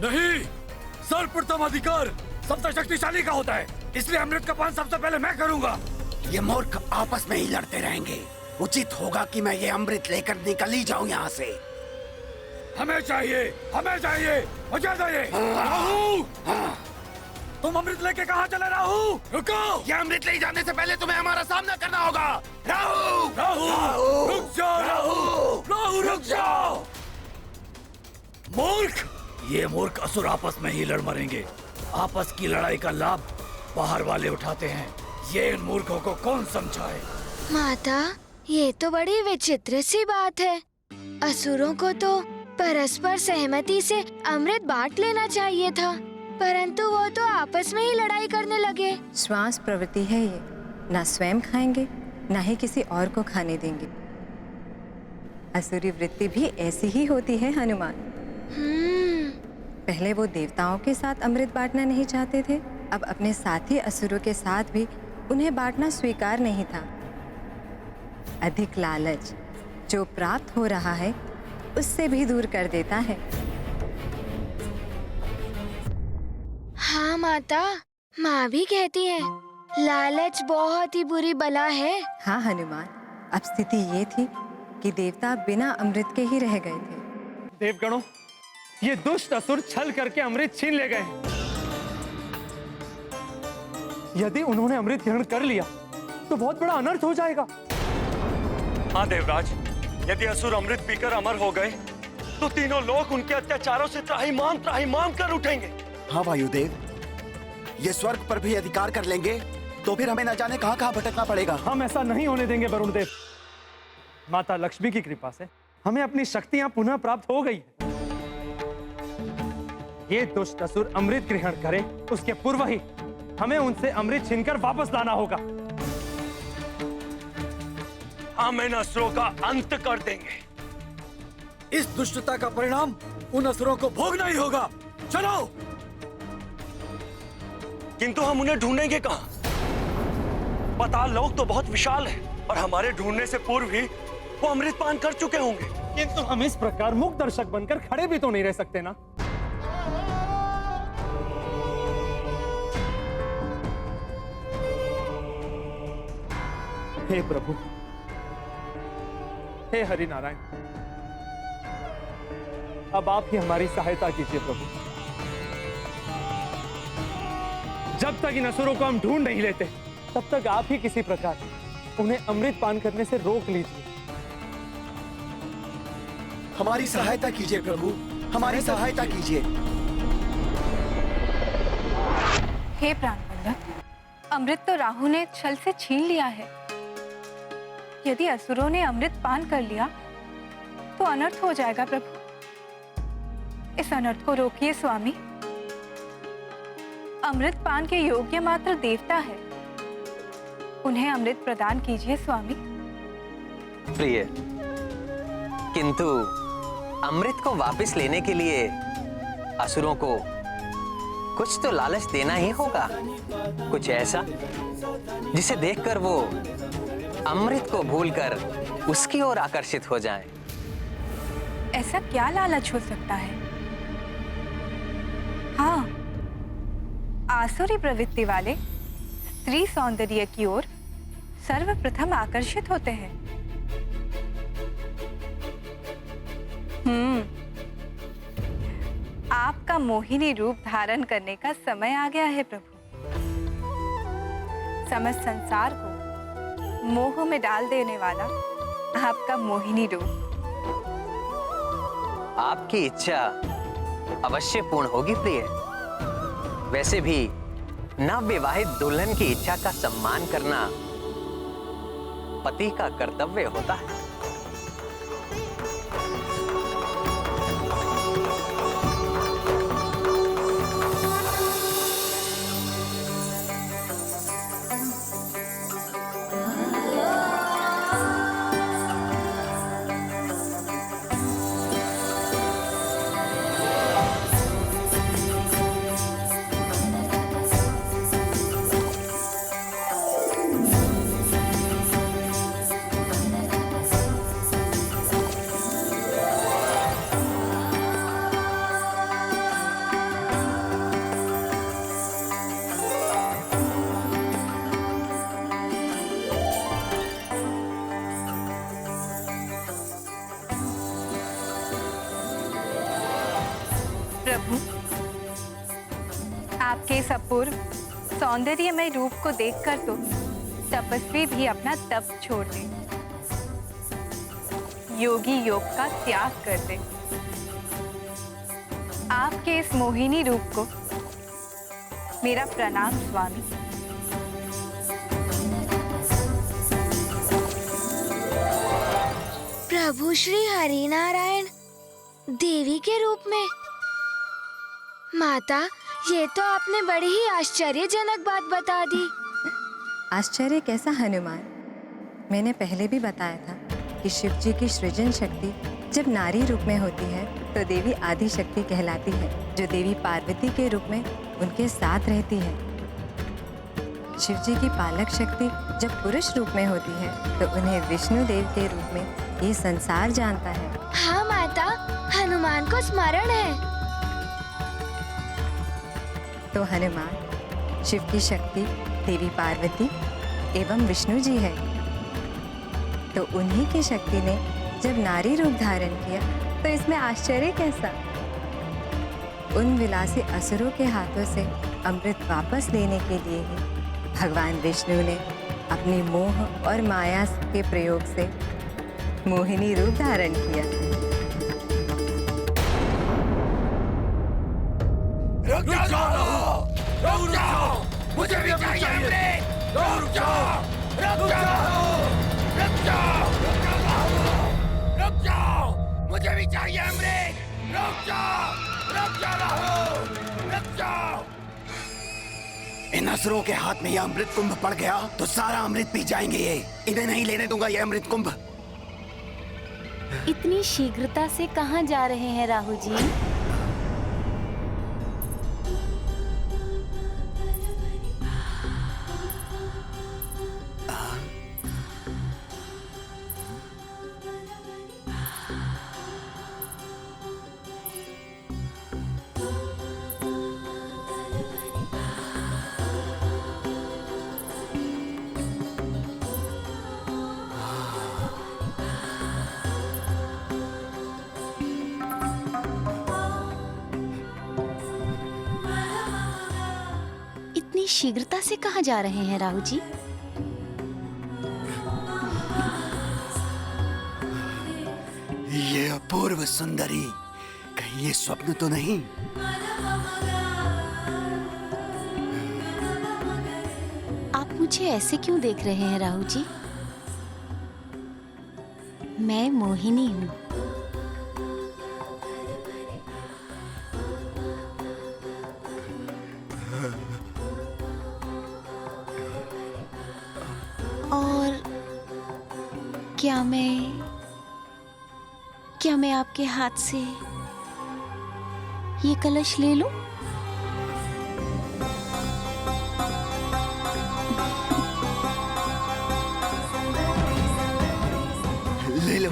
[SPEAKER 3] नहीं, सर्वप्रथम अधिकार सबसे शक्तिशाली का होता है, इसलिए अमृत का पान सबसे पहले मैं करूंगा।
[SPEAKER 9] ये मूर्ख आपस में ही लड़ते रहेंगे। उचित होगा कि मैं ये अमृत लेकर निकल ही जाऊं यहाँ से।
[SPEAKER 3] हमें चाहिए, हमें चाहिए, मुझे चाहिए। राहु, तुम अमृत लेके कहाँ चले राहु? रुको!
[SPEAKER 9] ये अमृत ले जाने से पहले तुम्हें हमारा सामना करना होगा। राहु!
[SPEAKER 3] राहु! रुक जाओ राहु! राहु रुक जाओ! मूर्ख! ये मूर्ख असुर आपस में ही लड़ मरेंगे। आपस की लड़ाई का लाभ बाहर वाले उठाते हैं। ये इन मूर्खों को कौन समझाए?
[SPEAKER 5] माता, ये तो बड़ी विचित्र सी बात है। असुरों को तो परस्पर सहमति से अमृत बांट लेना चाहिए था, परंतु वो तो आपस में ही लड़ाई करने लगे।
[SPEAKER 4] श्वास प्रवृत्ति है ये, ना स्वयं खाएंगे ना ही किसी और को खाने देंगे। असुरी वृत्ति भी ऐसी ही होती है हनुमान। पहले वो देवताओं के साथ अमृत बांटना नहीं चाहते थे, अब अपने साथी असुरों के साथ भी उन्हें बांटना स्वीकार नहीं था। अधिक लालच जो प्राप्त हो रहा है उससे भी दूर कर देता है।
[SPEAKER 5] हाँ माता, माँ भी कहती है लालच बहुत ही बुरी बला है।
[SPEAKER 4] हाँ हनुमान, अब स्थिति ये थी कि देवता बिना अमृत के ही रह गए थे।
[SPEAKER 1] देवगणों, ये दुष्ट असुर छल करके अमृत छीन ले गए। यदि उन्होंने अमृत ग्रहण कर लिया तो बहुत बड़ा अनर्थ हो जाएगा।
[SPEAKER 6] हाँ देवराज, यदि असुर अमृत पीकर अमर हो गए तो तीनों लोग उनके अत्याचारों से त्राहिमाम कर उठेंगे।
[SPEAKER 9] हाँ वायुदेव, ये स्वर्ग पर भी अधिकार कर लेंगे तो फिर हमें न जाने कहाँ कहाँ भटकना पड़ेगा।
[SPEAKER 1] हम ऐसा नहीं होने देंगे वरुण देव। माता लक्ष्मी की कृपा से हमें अपनी शक्तियां पुनः प्राप्त हो गई है। ये दुष्ट असुर अमृत ग्रहण करे उसके पूर्व ही हमें उनसे अमृत छीनकर वापस लाना होगा।
[SPEAKER 6] हम इन असुरों का अंत कर देंगे।
[SPEAKER 3] इस दुष्टता का परिणाम उन असुरों को भोगना ही होगा। चलो!
[SPEAKER 6] किंतु हम उन्हें ढूंढेंगे कहाँ? पाताल लोक तो बहुत विशाल है और हमारे ढूंढने से पूर्व ही वो अमृत पान कर चुके होंगे।
[SPEAKER 1] किंतु हम इस प्रकार मूक दर्शक बनकर खड़े भी तो नहीं रह सकते ना। हे प्रभु, हे हरि नारायण, अब आप ही हमारी सहायता कीजिए प्रभु। जब तक इन असुरों को हम ढूंढ नहीं लेते तब तक आप ही किसी प्रकार उन्हें अमृत पान करने से रोक लीजिए।
[SPEAKER 9] हमारी सहायता कीजिए प्रभु, हमारी सहायता कीजिए।
[SPEAKER 11] हे प्राणवल्लभ, अमृत तो राहु ने छल से छीन लिया है। यदि असुरों ने अमृत पान कर लिया तो अनर्थ हो जाएगा प्रभु। इस अनर्थ को रोकिए स्वामी। अमृत पान के योग्य मात्र देवता है, उन्हें अमृत प्रदान कीजिए स्वामी।
[SPEAKER 7] प्रिय, किंतु अमृत को वापस लेने के लिए असुरों को कुछ तो लालच देना ही होगा, कुछ ऐसा जिसे देखकर वो अमृत को भूलकर उसकी ओर आकर्षित हो जाएं।
[SPEAKER 11] ऐसा क्या लालच हो सकता है? हाँ, आसुरी प्रवृत्ति वाले स्त्री सौंदर्य की ओर सर्वप्रथम आकर्षित होते हैं। आपका मोहिनी रूप धारण करने का समय आ गया है प्रभु। समस्त संसार को मोह में डाल देने वाला
[SPEAKER 4] आपका मोहिनी रूप।
[SPEAKER 7] आपकी इच्छा अवश्य पूर्ण होगी प्रिय। वैसे भी नवविवाहित दुल्हन की इच्छा का सम्मान करना पति का कर्तव्य होता है।
[SPEAKER 11] प्रभु, आपके इस अपूर्व सौंदर्यमय रूप को देखकर तो तपस्वी भी अपना तप छोड़ दे, योगी योग का त्याग कर दे। आपके इस मोहिनी रूप को मेरा प्रणाम स्वामी।
[SPEAKER 5] प्रभु श्री हरिनारायण देवी के रूप में। माता, ये तो आपने बड़ी ही आश्चर्यजनक बात बता दी।
[SPEAKER 4] आश्चर्य कैसा हनुमान? मैंने पहले भी बताया था कि शिव जी की सृजन शक्ति जब नारी रूप में होती है तो देवी आदि शक्ति कहलाती है, जो देवी पार्वती के रूप में उनके साथ रहती है। शिव जी की पालक शक्ति जब पुरुष रूप में होती है तो उन्हें विष्णु देव के रूप में ये संसार जानता है।
[SPEAKER 5] हाँ माता, हनुमान को स्मरण है।
[SPEAKER 4] तो हनुमान शिव की शक्ति देवी पार्वती एवं विष्णु जी है। तो उन्हीं की शक्ति ने जब नारी रूप धारण किया तो इसमें आश्चर्य कैसा? उन विलासी असुरों के हाथों से अमृत वापस लेने के लिए ही भगवान विष्णु ने अपनी मोह और माया के प्रयोग से मोहिनी रूप धारण किया।
[SPEAKER 9] रुक जाओ, रुक जाओ, मुझे भी चाहिए अमृत। रुक जाओ, रुक जाओ, रुक जाओ, रुक जाओ, मुझे भी चाहिए अमृत। रुक जाओ, रुक जाओ। इन असुरों के हाथ में यह अमृत कुंभ पड़ गया तो सारा अमृत पी जाएंगे ये। इन्हें नहीं लेने दूंगा यह अमृत कुंभ।
[SPEAKER 13] इतनी शीघ्रता से कहाँ जा रहे हैं राहु जी? शीघ्रता से कहाँ जा रहे हैं राहु जी?
[SPEAKER 9] ये अपूर्व सुंदरी, कहीं ये स्वप्न तो नहीं?
[SPEAKER 13] आप मुझे ऐसे क्यों देख रहे हैं राहु जी? मैं मोहिनी हूँ। और क्या मैं आपके हाथ से ये कलश ले लूं?
[SPEAKER 9] ले लो।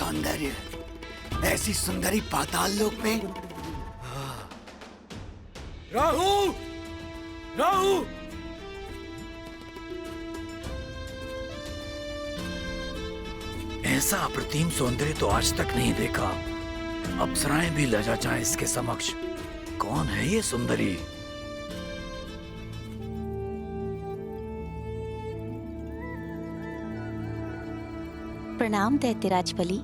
[SPEAKER 3] सौंदर्य, ऐसी सुंदरी पाताल लोक में। राहु, राहु, ऐसा अप्रतिम सौंदर्य तो आज तक नहीं देखा। अप्सराएं भी लजा जाए इसके समक्ष। कौन है ये सुंदरी?
[SPEAKER 13] प्रणाम दैत्यराज बलि।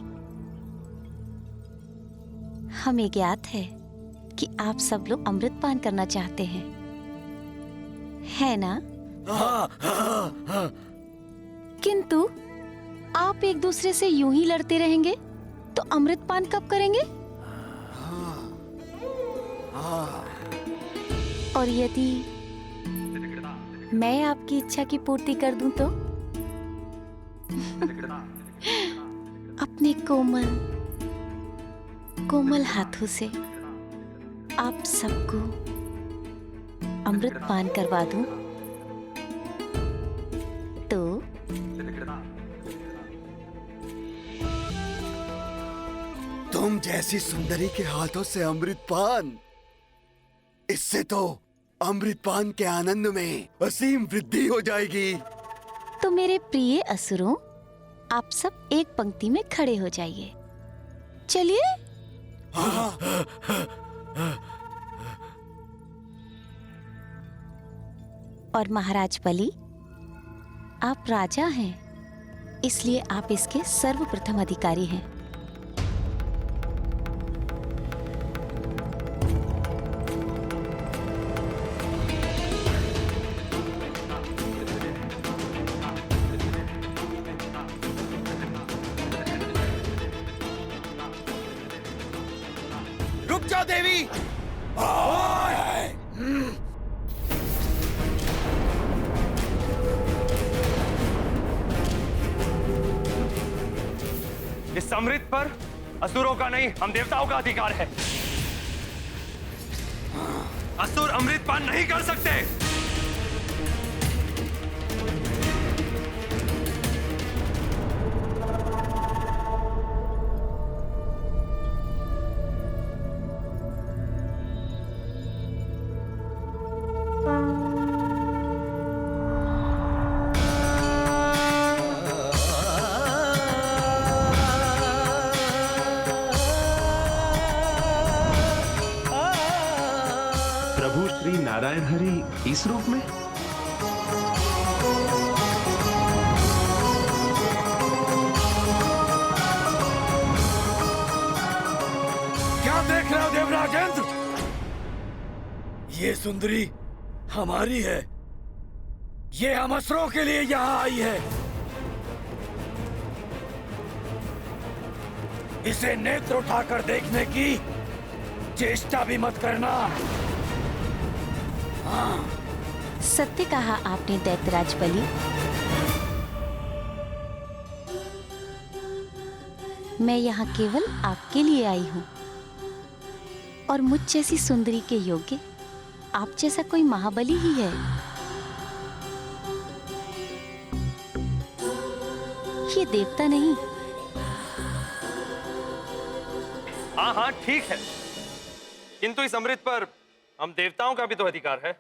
[SPEAKER 13] हमें ज्ञात है कि आप सब लोग अमृत पान करना चाहते हैं, है ना? किंतु आप एक दूसरे से यूं ही लड़ते रहेंगे तो अमृत पान कब करेंगे? और यदि मैं आपकी इच्छा की पूर्ति कर दूं तो? अपने कोमल कोमल हाथों से आप सबको अमृत पान करवा दूं तो?
[SPEAKER 3] तुम जैसी सुंदरी के हाथों से अमृत पान, इससे तो अमृत पान के आनंद में असीम वृद्धि हो जाएगी।
[SPEAKER 13] तो मेरे प्रिय असुरों, आप सब एक पंक्ति में खड़े हो जाइए। चलिए। और महाराज बलि, आप राजा हैं, इसलिए आप इसके सर्वप्रथम अधिकारी हैं।
[SPEAKER 3] रुक जाओ देवी।
[SPEAKER 6] इस अमृत पर असुरों का नहीं, हम देवताओं का अधिकार है। असुर अमृत पान नहीं कर सकते।
[SPEAKER 1] प्रभु श्री नारायण हरि इस रूप में?
[SPEAKER 3] क्या देख रहे हो देवराजेंद्र? ये सुंदरी हमारी है। ये हम असुरों के लिए यहाँ आई है। इसे नेत्र उठाकर देखने की चेष्टा भी मत करना।
[SPEAKER 13] सत्य कहा आपने दैत्यराज बलि। मैं यहाँ केवल आपके लिए आई हूँ, और मुझ जैसी सुंदरी के योग्य आप जैसा कोई महाबली ही है। ये देवता नहीं।
[SPEAKER 6] हाँ हाँ ठीक है, किंतु इस अमृत पर हम देवताओं का भी तो अधिकार है।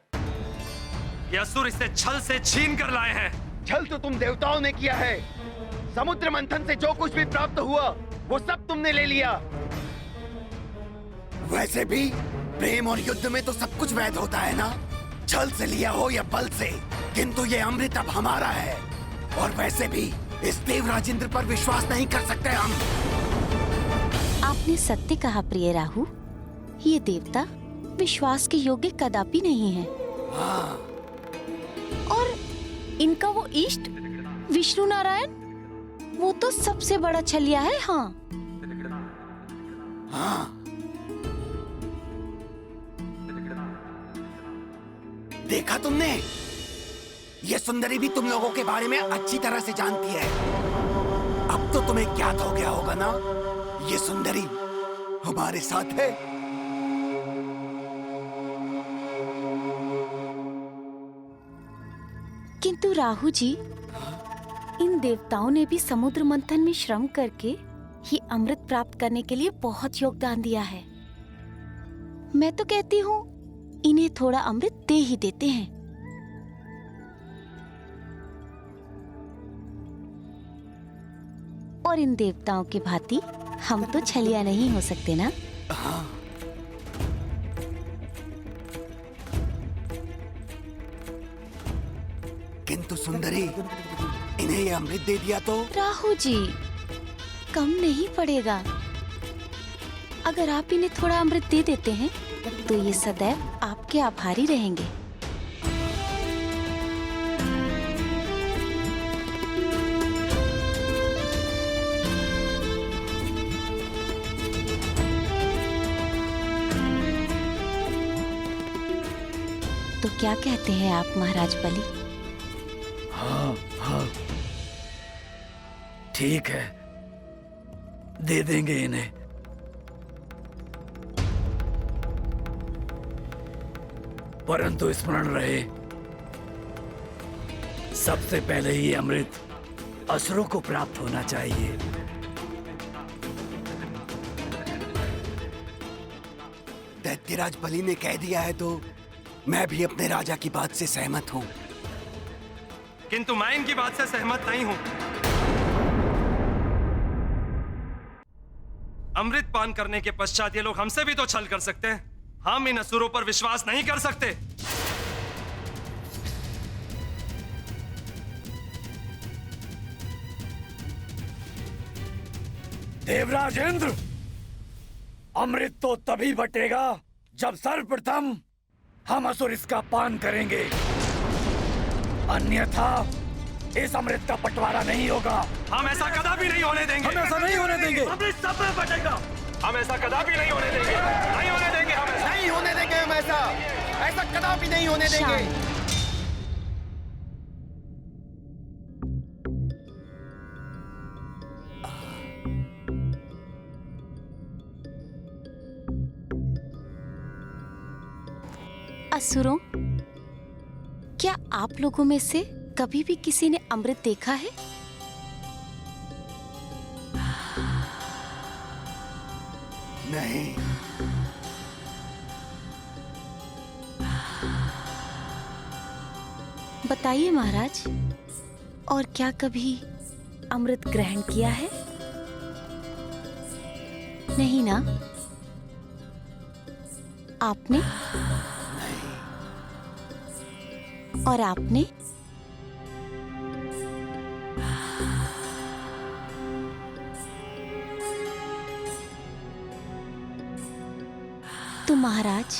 [SPEAKER 6] ये असुर इसे छल से छीन कर लाए हैं।
[SPEAKER 14] छल तो तुम देवताओं ने किया है। समुद्र मंथन से जो कुछ भी प्राप्त हुआ वो सब तुमने ले लिया।
[SPEAKER 3] वैसे भी प्रेम और युद्ध में तो सब कुछ वैध होता है ना, छल से लिया हो या बल से। किंतु ये अमृत अब हमारा है, और वैसे भी इस देवराजेंद्र पर विश्वास नहीं कर सकते हम।
[SPEAKER 13] आपने सत्य कहा प्रिय राहु। ये देवता विश्वास के योग्य कदापि नहीं है। और इनका वो इष्ट विष्णु नारायण, वो तो सबसे बड़ा छलिया है। हाँ
[SPEAKER 3] देखा तुमने? ये सुंदरी भी तुम लोगों के बारे में अच्छी तरह से जानती है। अब तो तुम्हें ज्ञात हो गया होगा ना, ये सुंदरी हमारे साथ है।
[SPEAKER 13] किंतु राहु जी, इन देवताओं ने भी समुद्र मंथन में श्रम करके ये अमृत प्राप्त करने के लिए बहुत योगदान दिया है। मैं तो कहती हूँ इन्हें थोड़ा अमृत दे ही देते हैं। और इन देवताओं की भांति हम तो छलिया नहीं हो सकते ना।
[SPEAKER 3] हाँ। किंतु सुंदरी, इन्हें ये अमृत दे दिया तो?
[SPEAKER 13] राहु जी, कम नहीं पड़ेगा। अगर आप इन्हें थोड़ा अमृत दे देते हैं तो ये सदैव आपके आभारी रहेंगे। तो क्या कहते हैं आप महाराज बलि?
[SPEAKER 3] हाँ हाँ, ठीक है, दे देंगे इन्हें। परंतु स्मरण रहे, सबसे पहले ये अमृत असुरों को प्राप्त होना चाहिए। दैत्यराज बलि ने कह दिया है तो मैं भी अपने राजा की बात से सहमत हूँ।
[SPEAKER 6] किंतु मैं इनकी बात से सहमत नहीं हूं। अमृत पान करने के पश्चात ये लोग हमसे भी तो छल कर सकते हैं। हम इन असुरों पर विश्वास नहीं कर सकते।
[SPEAKER 3] देवराज इंद्र, अमृत तो तभी बटेगा जब सर्वप्रथम हम असुर इसका पान करेंगे, अन्यथा इस अमृत का बंटवारा नहीं होगा।
[SPEAKER 6] हम ऐसा कदापि नहीं होने देंगे।
[SPEAKER 3] हम ऐसा नहीं होने देंगे।
[SPEAKER 6] अमृत सब में बटेगा। हम ऐसा कदापि नहीं होने देंगे। नहीं होने देंगे हम ऐसा।
[SPEAKER 14] नहीं होने देंगे हम ऐसा कदापि नहीं होने देंगे।
[SPEAKER 13] असुरों, क्या आप लोगों में से कभी भी किसी ने अमृत देखा है?
[SPEAKER 3] नहीं।
[SPEAKER 13] बताइए महाराज, और क्या कभी अमृत ग्रहण किया है? नहीं ना? आपने? और आपने? तो महाराज,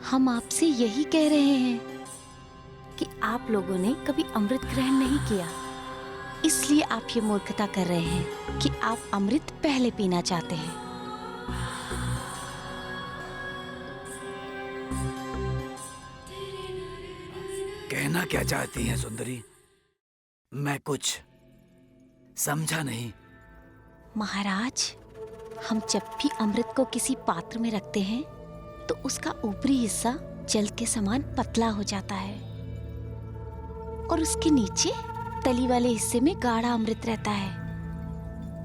[SPEAKER 13] हम आपसे यही कह रहे हैं कि आप लोगों ने कभी अमृत ग्रहण नहीं किया, इसलिए आप ये मूर्खता कर रहे हैं कि आप अमृत पहले पीना चाहते हैं।
[SPEAKER 3] कहना क्या चाहती हैं सुंदरी? मैं कुछ समझा नहीं।
[SPEAKER 13] महाराज, हम जब भी अमृत को किसी पात्र में रखते हैं तो उसका ऊपरी हिस्सा जल के समान पतला हो जाता है और उसके नीचे तली वाले हिस्से में गाढ़ा अमृत रहता है,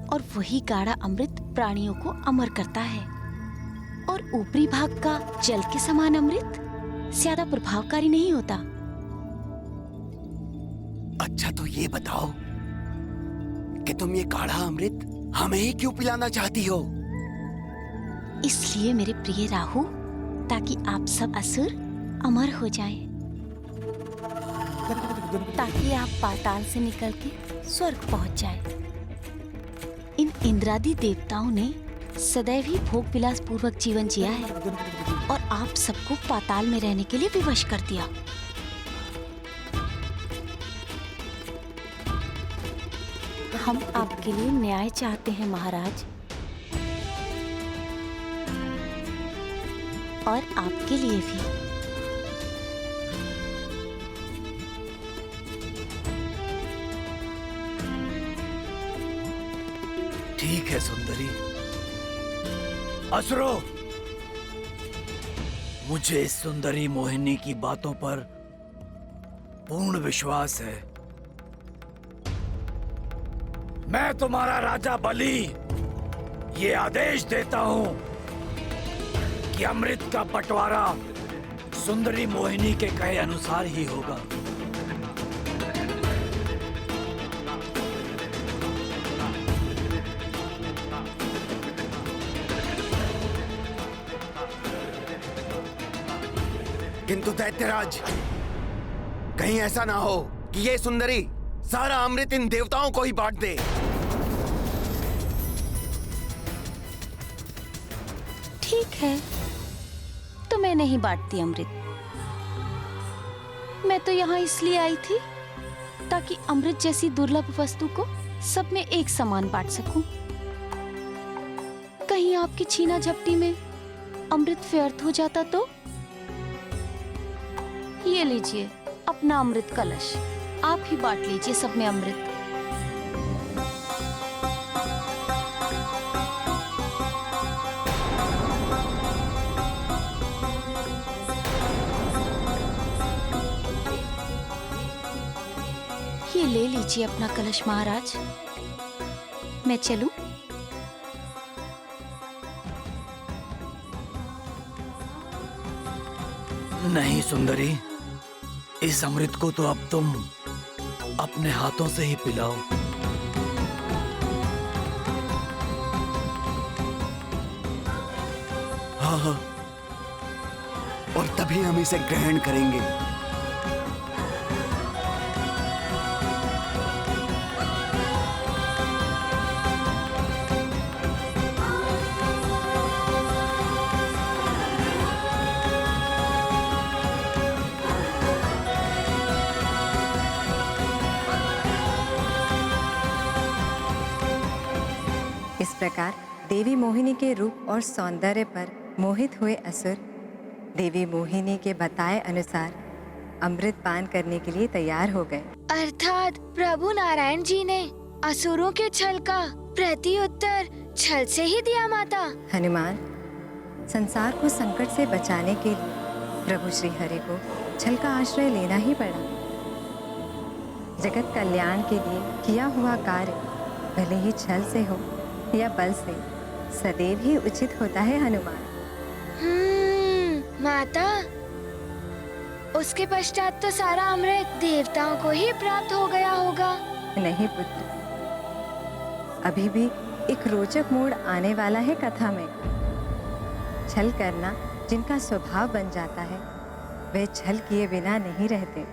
[SPEAKER 13] और वही गाढ़ा अमृत प्राणियों को अमर करता है, और ऊपरी भाग का जल के समान अमृत ज्यादा प्रभावकारी नहीं होता।
[SPEAKER 3] अच्छा, तो ये बताओ कि तुम ये गाढ़ा अमृत हमें ही क्यों पिलाना चाहती हो?
[SPEAKER 13] इसलिए मेरे प्रिय राहु, ताकि आप सब असुर अमर हो जाएं, ताकि आप पाताल से निकल के स्वर्ग पहुंच जाएं। इन इंद्रादि देवताओं ने सदैव ही भोग विलास पूर्वक जीवन जिया है और आप सबको पाताल में रहने के लिए विवश कर दिया। हम आपके लिए न्याय चाहते हैं महाराज, और आपके लिए भी।
[SPEAKER 3] ठीक है सुंदरी। असुरो, मुझे इस सुंदरी मोहिनी की बातों पर पूर्ण विश्वास है। मैं तुम्हारा राजा बलि ये आदेश देता हूं कि अमृत का बंटवारा सुंदरी मोहिनी के कहे अनुसार ही होगा।
[SPEAKER 14] किंतु दैत्यराज, कहीं ऐसा ना हो कि ये सुंदरी सारा अमृत इन देवताओं को ही बांट दे।
[SPEAKER 13] ठीक है, तो मैं नहीं बांटती अमृत। मैं तो यहाँ इसलिए आई थी ताकि अमृत जैसी दुर्लभ वस्तु को सब में एक समान बांट सकूं। कहीं आपकी छीना झपटी में अमृत व्यर्थ हो जाता तो? ये लीजिए अपना अमृत कलश, आप ही बांट लीजिए सब में अमृत। ये ले लीजिए अपना कलश महाराज। मैं चलूं?
[SPEAKER 3] नहीं सुंदरी, इस अमृत को तो अब तुम अपने हाथों से ही पिलाओ।
[SPEAKER 14] हाँ हाँ, और तभी हम इसे ग्रहण करेंगे।
[SPEAKER 4] इस प्रकार देवी मोहिनी के रूप और सौंदर्य पर मोहित हुए असुर देवी मोहिनी के बताए अनुसार अमृत पान करने के लिए तैयार हो गए।
[SPEAKER 5] अर्थात प्रभु नारायण जी ने असुरों के छल का प्रत्युत्तर छल से ही दिया माता।
[SPEAKER 4] हनुमान, संसार को संकट से बचाने के लिए प्रभु श्री हरि को छल का आश्रय लेना ही पड़ा। जगत कल्याण के लिए किया हुआ कार्य भले ही छल से हो या बल से, सदैव ही उचित होता है हनुमान।
[SPEAKER 5] माता, उसके पश्चात तो सारा अमृत देवताओं को ही प्राप्त हो गया होगा।
[SPEAKER 4] नहीं पुत्र, अभी भी एक रोचक मोड़ आने वाला है कथा में। छल करना जिनका स्वभाव बन जाता है, वे छल किए बिना नहीं रहते।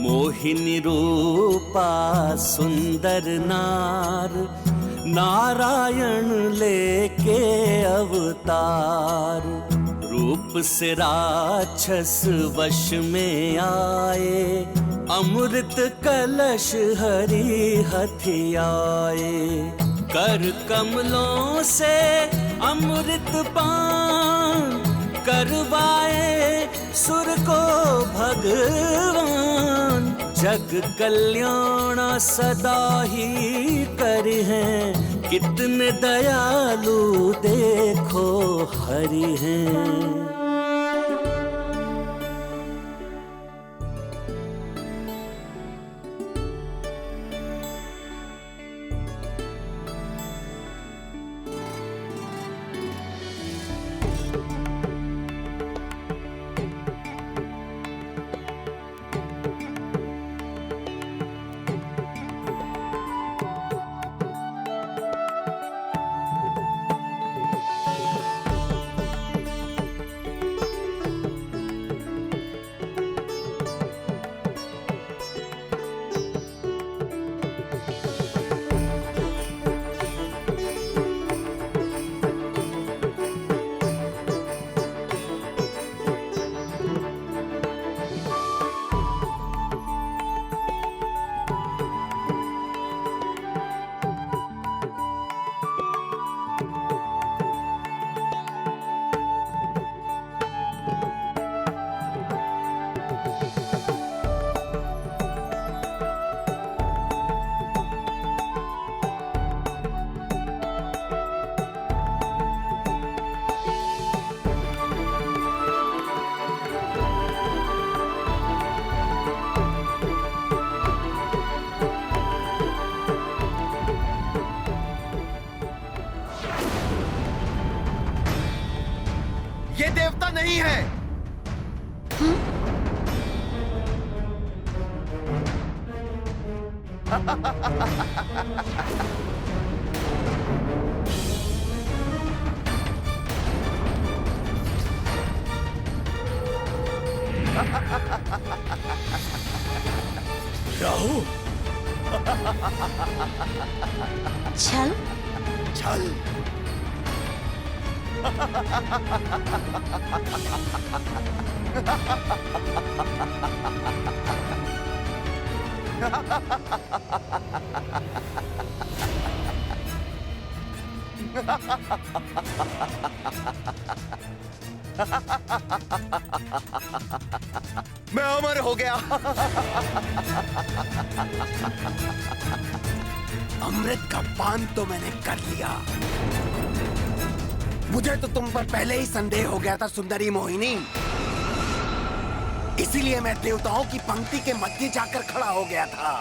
[SPEAKER 8] मोहिनी रूपा सुंदर नार, नारायण लेके अवतार। रूप से राक्षस वश में आए, अमृत कलश हरि हथियाए। कर कमलों से अमृत पान, करवाए सुर को भगवान। जग कल्याण सदा ही कर हैं, कितने दयालु देखो हरि हैं।
[SPEAKER 14] ये देवता नहीं है।
[SPEAKER 3] राहु,
[SPEAKER 13] छल
[SPEAKER 14] छल। मैं अमर हो गया। अमृत का पान तो मैंने कर लिया। मुझे तो तुम पर पहले ही संदेह हो गया था सुंदरी मोहिनी, इसीलिए मैं देवताओं की पंक्ति के मध्य जाकर खड़ा हो गया था।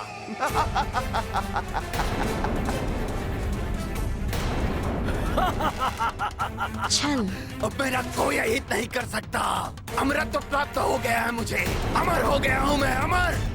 [SPEAKER 13] छल।
[SPEAKER 14] अब मेरा कोई अहित नहीं कर सकता। अमृत तो प्राप्त हो गया है मुझे। अमर हो गया हूं मैं, अमर।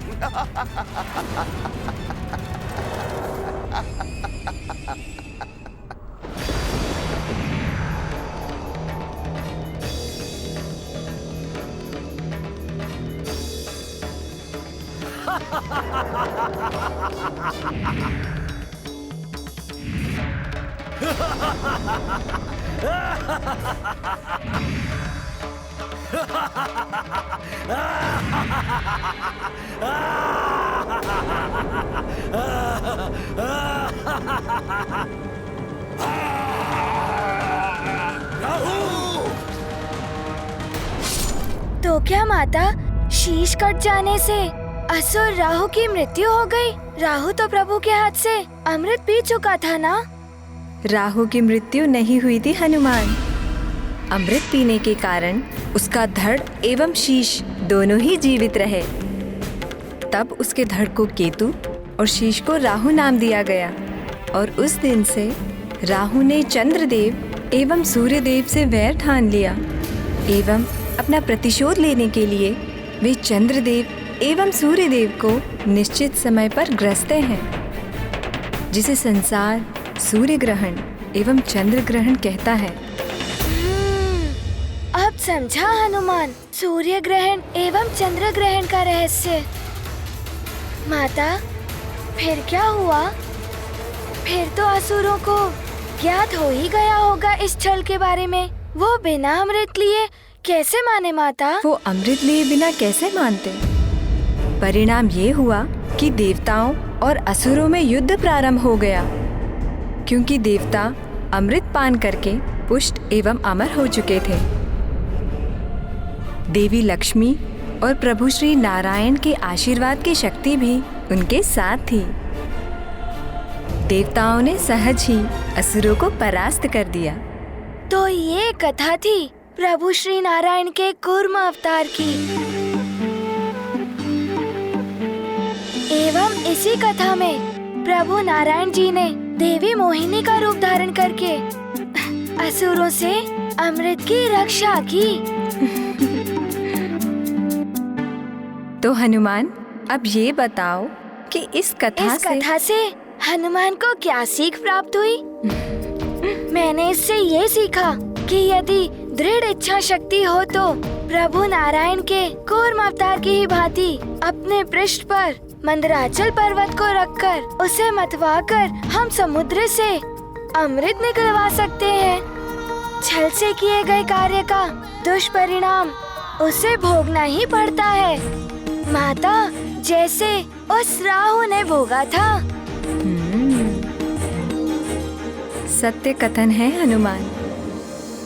[SPEAKER 5] तो क्या माता, शीश कट जाने से असुर राहु की मृत्यु हो गई? राहु तो प्रभु के हाथ से अमृत पी चुका था ना?
[SPEAKER 4] राहु की मृत्यु नहीं हुई थी हनुमान। अमृत पीने के कारण उसका धड़ एवं शीश दोनों ही जीवित रहे। तब उसके धड़ को केतु और शीश को राहु नाम दिया गया और उस दिन से राहु ने चंद्रदेव एवं सूर्यदेव से वैर ठान लिया एवं अपना प्रतिशोध लेने के लिए वे चंद्रदेव एवं सूर्यदेव को निश्चित समय पर ग्रसते हैं, जिसे संसार सूर्य ग्रहण एवं चंद्र ग्रहण कहता है।
[SPEAKER 5] अब समझा हनुमान सूर्य ग्रहण एवं चंद्र ग्रहण का रहस्य। माता, फिर क्या हुआ? फिर तो असुरों को ज्ञात हो ही गया होगा इस छल के बारे में। वो बिना अमृत लिए कैसे माने माता?
[SPEAKER 4] वो अमृत लिए बिना कैसे मानते? परिणाम ये हुआ कि देवताओं और असुरों में युद्ध प्रारंभ हो गया, क्योंकि देवता अमृत पान करके पुष्ट एवं अमर हो चुके थे। देवी लक्ष्मी और प्रभु श्री नारायण के आशीर्वाद की शक्ति भी उनके साथ थी। देवताओं ने सहज ही असुरों को परास्त कर दिया।
[SPEAKER 5] तो ये कथा थी प्रभु श्री नारायण के कूर्म अवतार की। एवं इसी कथा में प्रभु नारायण जी ने देवी मोहिनी का रूप धारण करके असुरों से अमृत की रक्षा की।
[SPEAKER 4] तो हनुमान, अब ये बताओ कि इस कथा
[SPEAKER 5] से हनुमान को क्या सीख प्राप्त हुई? मैंने इससे ये सीखा कि यदि दृढ़ इच्छा शक्ति हो तो प्रभु नारायण के कूर्म अवतार की ही भांति अपने पृष्ठ पर मंदराचल पर्वत को रखकर उसे मतवाकर हम समुद्र से अमृत निकलवा सकते हैं। छल से किए गए कार्य का दुष्परिणाम उसे भोगना ही पड़ता है, माता, जैसे उस राहु ने भोगा था।
[SPEAKER 4] सत्य कथन है हनुमान।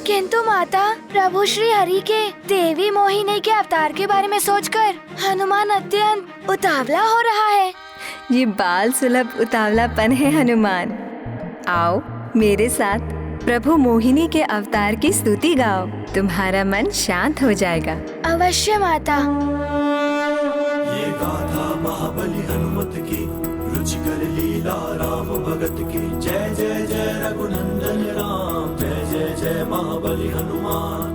[SPEAKER 5] किंतु माता, प्रभु श्री हरि के देवी मोहिनी के अवतार के बारे में सोचकर हनुमान अत्यंत उतावला हो रहा है।
[SPEAKER 4] ये बाल सुलभ उतावलापन है हनुमान। आओ मेरे साथ प्रभु मोहिनी के अवतार की स्तुति गाओ, तुम्हारा मन शांत हो जाएगा।
[SPEAKER 5] अवश्य माता।
[SPEAKER 8] ये गाथा महाबली हनुमत की, रुचिकर लीला राम भगत की। जय जय जय रघुनंदन राम, जय जय जय महाबली हनुमान।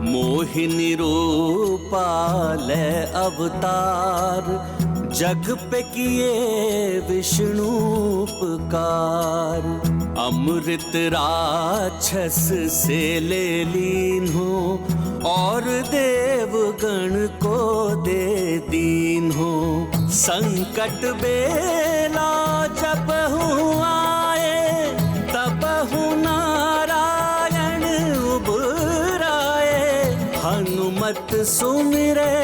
[SPEAKER 8] मोहिनी रूपा ले अवतार, जग पे किए विष्णु उपकार। अमृत राक्षस से ले लीन हो, और देवगण को दे दीन हो। संकट बेला जब आए, तब नारायण उबराए। हनुमत सुमिरे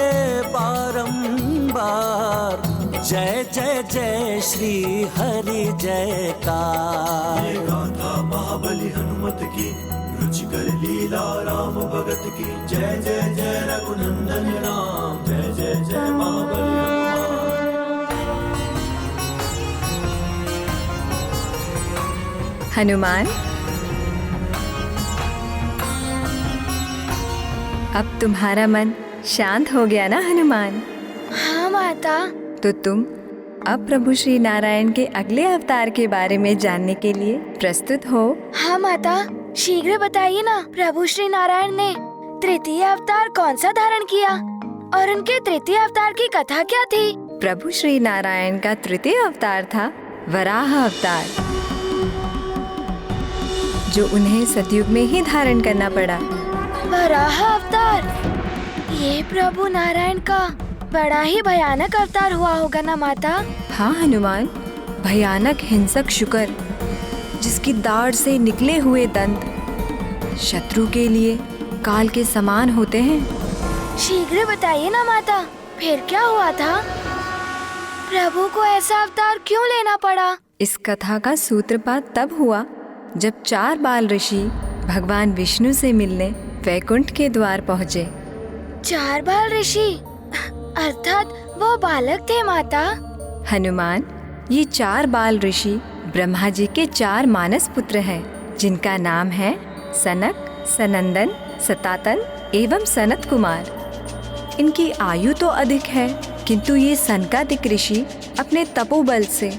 [SPEAKER 8] बारंबार, जय जय जय श्री हरि जयकार। ये गाथा महाबली हनुमत की, रुचिकर लीला राम भगत की। जय जय जय रघुनंदन राम, जय जय जय महाबली
[SPEAKER 4] हनुमान, अब तुम्हारा मन शांत हो गया ना हनुमान?
[SPEAKER 5] हाँ माता।
[SPEAKER 4] तो तुम अब प्रभु श्री नारायण के अगले अवतार के बारे में जानने के लिए प्रस्तुत हो?
[SPEAKER 5] हाँ माता, शीघ्र बताइए ना, प्रभु श्री नारायण ने तृतीय अवतार कौन सा धारण किया और उनके तृतीय अवतार की कथा क्या थी?
[SPEAKER 4] प्रभु श्री नारायण का तृतीय अवतार था वराह अवतार, जो उन्हें सतयुग में ही धारण करना पड़ा।
[SPEAKER 5] वराह अवतार, ये प्रभु नारायण का बड़ा ही भयानक अवतार हुआ होगा ना माता?
[SPEAKER 4] हाँ हनुमान, भयानक हिंसक शुकर, जिसकी दाढ़ से निकले हुए दंत शत्रु के लिए काल के समान होते हैं।
[SPEAKER 5] शीघ्र बताइए ना माता, फिर क्या हुआ था? प्रभु को ऐसा अवतार क्यों लेना पड़ा?
[SPEAKER 4] इस कथा का सूत्रपात तब हुआ जब 4 बाल ऋषि भगवान विष्णु से मिलने वैकुंठ के द्वार पहुँचे।
[SPEAKER 5] 4 बाल ऋषि अर्थात वो बालक थे माता?
[SPEAKER 4] हनुमान, ये 4 बाल ऋषि ब्रह्मा जी के 4 मानस पुत्र हैं, जिनका नाम है सनक, सनंदन, सतातन एवं सनत कुमार। इनकी आयु तो अधिक है, किंतु ये सनकादिक ऋषि अपने तपोबल से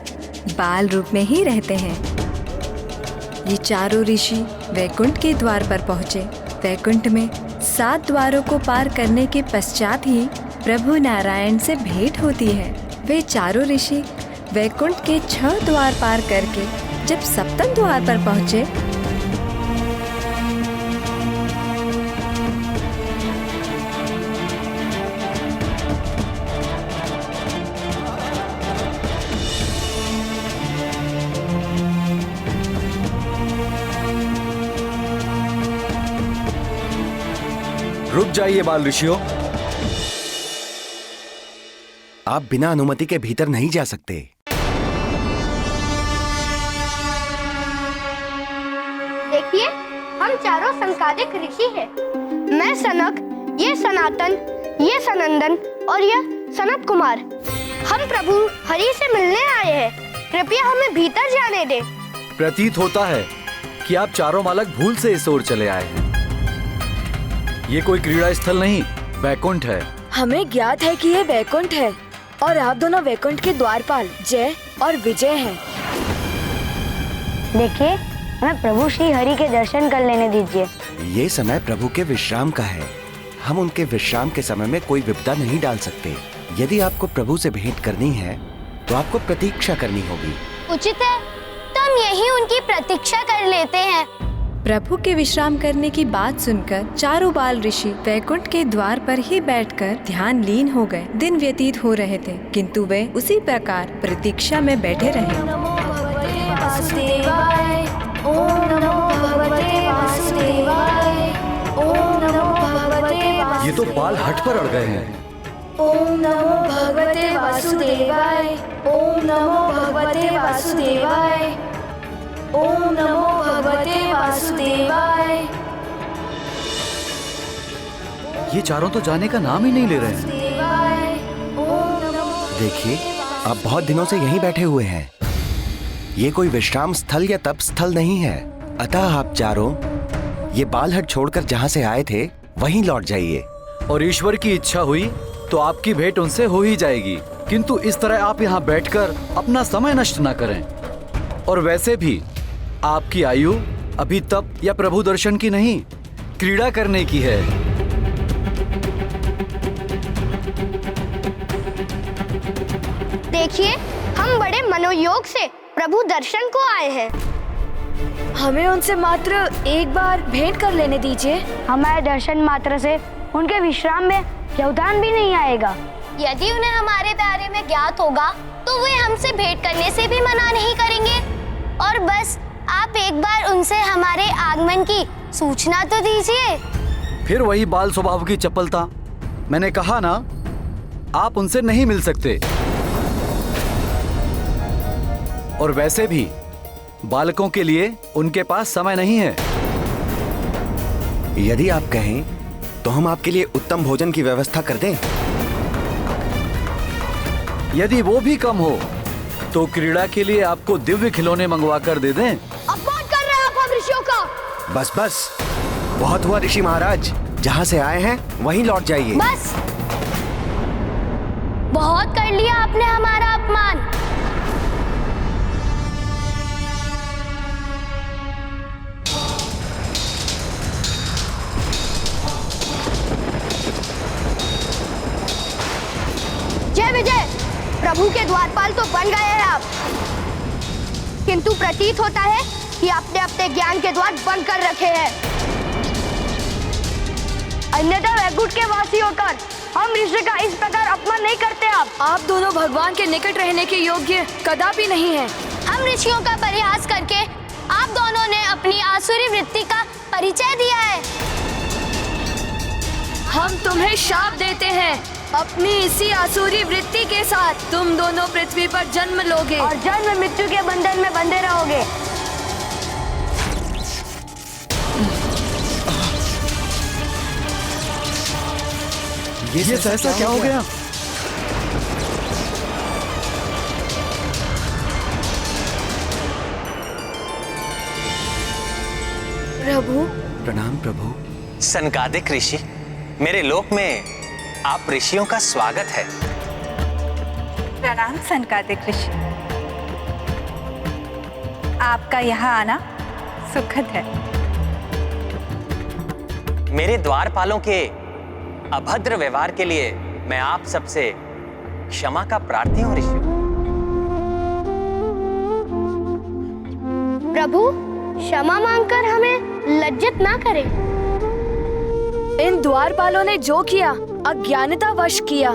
[SPEAKER 4] बाल रूप में ही रहते हैं। ये चारों ऋषि वैकुंठ के द्वार पर पहुँचे। वैकुंठ में 7 द्वारों को पार करने के पश्चात ही प्रभु नारायण से भेंट होती है। वे चारों ऋषि वैकुंठ के 6 द्वार पार करके जब 7वें द्वार पर पहुँचे,
[SPEAKER 14] रुक जाइए बाल ऋषियों, आप बिना अनुमति के भीतर नहीं जा सकते।
[SPEAKER 15] देखिए, हम चारों संकादिक ऋषि हैं। मैं सनक, ये सनातन, ये सनंदन और यह सनत कुमार। हम प्रभु हरि से मिलने आए हैं। कृपया हमें भीतर जाने दें।
[SPEAKER 3] प्रतीत होता है कि आप चारों बालक भूल से इस ओर चले आए हैं। ये कोई क्रीड़ा स्थल नहीं, वैकुंठ है।
[SPEAKER 5] हमें ज्ञात है कि ये वैकुंठ है और आप दोनों वैकुंठ के द्वारपाल जय और विजय हैं।
[SPEAKER 15] देखिए, हमें प्रभु श्री हरि के दर्शन कर लेने दीजिए।
[SPEAKER 14] ये समय प्रभु के विश्राम का है। हम उनके विश्राम के समय में कोई विपदा नहीं डाल सकते। यदि आपको प्रभु से भेंट करनी है तो आपको प्रतीक्षा करनी होगी।
[SPEAKER 15] उचित है, तो हम यही उनकी प्रतीक्षा कर लेते हैं।
[SPEAKER 4] प्रभु के विश्राम करने की बात सुनकर चारों बाल ऋषि वैकुंठ के द्वार पर ही बैठकर ध्यान लीन हो गए। दिन व्यतीत हो रहे थे, किंतु वे उसी प्रकार प्रतीक्षा में बैठे रहे।
[SPEAKER 3] ये तो बाल हट पर अड़ गए हैं।
[SPEAKER 5] ओम नमो भगवते वासुदेवाय। ओम नमो भगवते वासुदेवाय। ओम नमो भगवते वासुदेवाय।
[SPEAKER 3] ये चारों तो जाने का नाम ही नहीं ले रहे हैं।
[SPEAKER 14] देखिए, आप बहुत दिनों से यहीं बैठे हुए हैं। ये कोई विश्राम स्थल या तप स्थल नहीं है। अतः आप चारों ये बालहट छोड़कर जहाँ से आए थे वहीं लौट जाइए।
[SPEAKER 3] और ईश्वर की इच्छा हुई तो आपकी भेंट उनसे हो ही जाएगी, किंतु इस तरह आप यहाँ बैठकर अपना समय नष्ट न करें। और वैसे भी आपकी आयु अभी तप या प्रभु दर्शन की नहीं, क्रीड़ा करने की है।
[SPEAKER 15] देखिए, हम बड़े मनोयोग से प्रभु दर्शन को आए हैं।
[SPEAKER 5] हमें उनसे मात्र एक बार भेंट कर लेने दीजिए।
[SPEAKER 15] हमारे दर्शन मात्र से उनके विश्राम में व्यवधान भी नहीं आएगा। यदि उन्हें हमारे बारे में ज्ञात होगा तो वे हमसे भेंट करने से भी मना नहीं करेंगे। और बस आप एक बार उनसे हमारे आगमन की सूचना तो दीजिए।
[SPEAKER 3] फिर वही बाल स्वभाव की चपलता। मैंने कहा ना, आप उनसे नहीं मिल सकते। और वैसे भी बालकों के लिए उनके पास समय नहीं है।
[SPEAKER 14] यदि आप कहें तो हम आपके लिए उत्तम भोजन की व्यवस्था कर दें।
[SPEAKER 3] यदि वो भी कम हो तो क्रीड़ा के लिए आपको दिव्य खिलौने मंगवा कर दे दें।
[SPEAKER 15] अपमान कर रहे हैं आप हम ऋषियों का।
[SPEAKER 14] बस बस, बहुत हुआ ऋषि महाराज। जहाँ से आए हैं वहीं लौट जाइए।
[SPEAKER 15] बस, बहुत कर लिया आपने हमारा अपमान। जय विजय। प्रभु के द्वारपाल तो बन गए हैं आप, किंतु प्रतीत होता है कि आपने अपने ज्ञान के द्वार बंद कर रखे हैं। अन्यथा वैकुंठ के वासी होकर हम ऋषि का इस प्रकार अपमान नहीं करते।
[SPEAKER 5] आप दोनों भगवान के निकट रहने के योग्य कदापि नहीं हैं।
[SPEAKER 15] हम ऋषियों का परिहास करके आप दोनों ने अपनी आसुरी वृत्ति का परिचय दिया है।
[SPEAKER 5] हम तुम्हें शाप देते हैं। अपनी इसी आसुरी वृत्ति के साथ तुम दोनों पृथ्वी पर जन्म लोगे
[SPEAKER 15] और जन्म मृत्यु के बंधन में बंधे रहोगे।
[SPEAKER 3] ये सहसा क्या हो गया?
[SPEAKER 5] प्रभु।
[SPEAKER 14] प्रणाम प्रभु।
[SPEAKER 7] सनकादिक ऋषि, मेरे लोक में आप ऋषियों का स्वागत है।
[SPEAKER 16] प्रणाम सनकादिक ऋषि। आपका यहाँ आना सुखद है।
[SPEAKER 7] मेरे द्वारपालों के अभद्र व्यवहार के लिए मैं आप सबसे क्षमा का प्रार्थी हूँ ऋषि।
[SPEAKER 15] प्रभु, क्षमा मांगकर हमें लज्जित ना करें।
[SPEAKER 5] इन द्वारपालों ने जो किया अज्ञानता वश किया।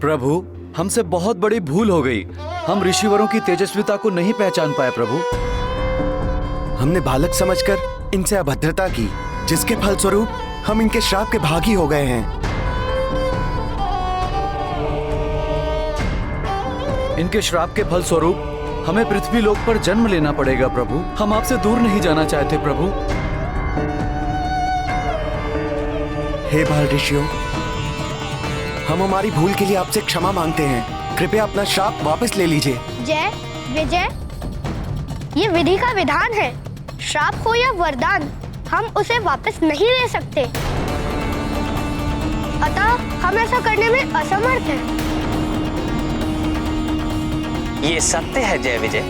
[SPEAKER 3] प्रभु, हमसे बहुत बड़ी भूल हो गई। हम ऋषिवरों की तेजस्विता को नहीं पहचान पाए प्रभु।
[SPEAKER 14] हमने बालक समझकर इनसे अभद्रता की, जिसके फलस्वरूप हम इनके श्राप के भागी हो गए हैं।
[SPEAKER 3] इनके श्राप के फलस्वरूप हमें पृथ्वी लोक पर जन्म लेना पड़ेगा प्रभु। हम आपसे दूर नहीं जाना चाहते प्रभु।
[SPEAKER 14] हे बाल ऋषियों, हम हमारी भूल के लिए आपसे क्षमा मांगते हैं। कृपया अपना श्राप वापस ले लीजिए।
[SPEAKER 15] जय विजय, ये विधि का विधान है। श्राप हो या वरदान, हम उसे वापस नहीं ले सकते। अतः हम ऐसा करने में असमर्थ हैं।
[SPEAKER 7] ये सत्य है जय विजय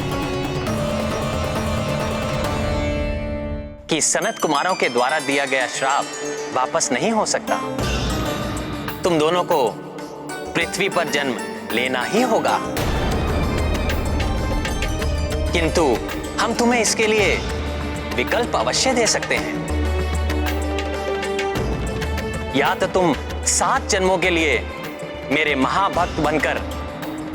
[SPEAKER 7] कि सनत कुमारों के द्वारा दिया गया श्राप वापस नहीं हो सकता। तुम दोनों को पृथ्वी पर जन्म लेना ही होगा, किंतु हम तुम्हें इसके लिए विकल्प अवश्य दे सकते हैं। या तो तुम 7 जन्मों के लिए मेरे महाभक्त बनकर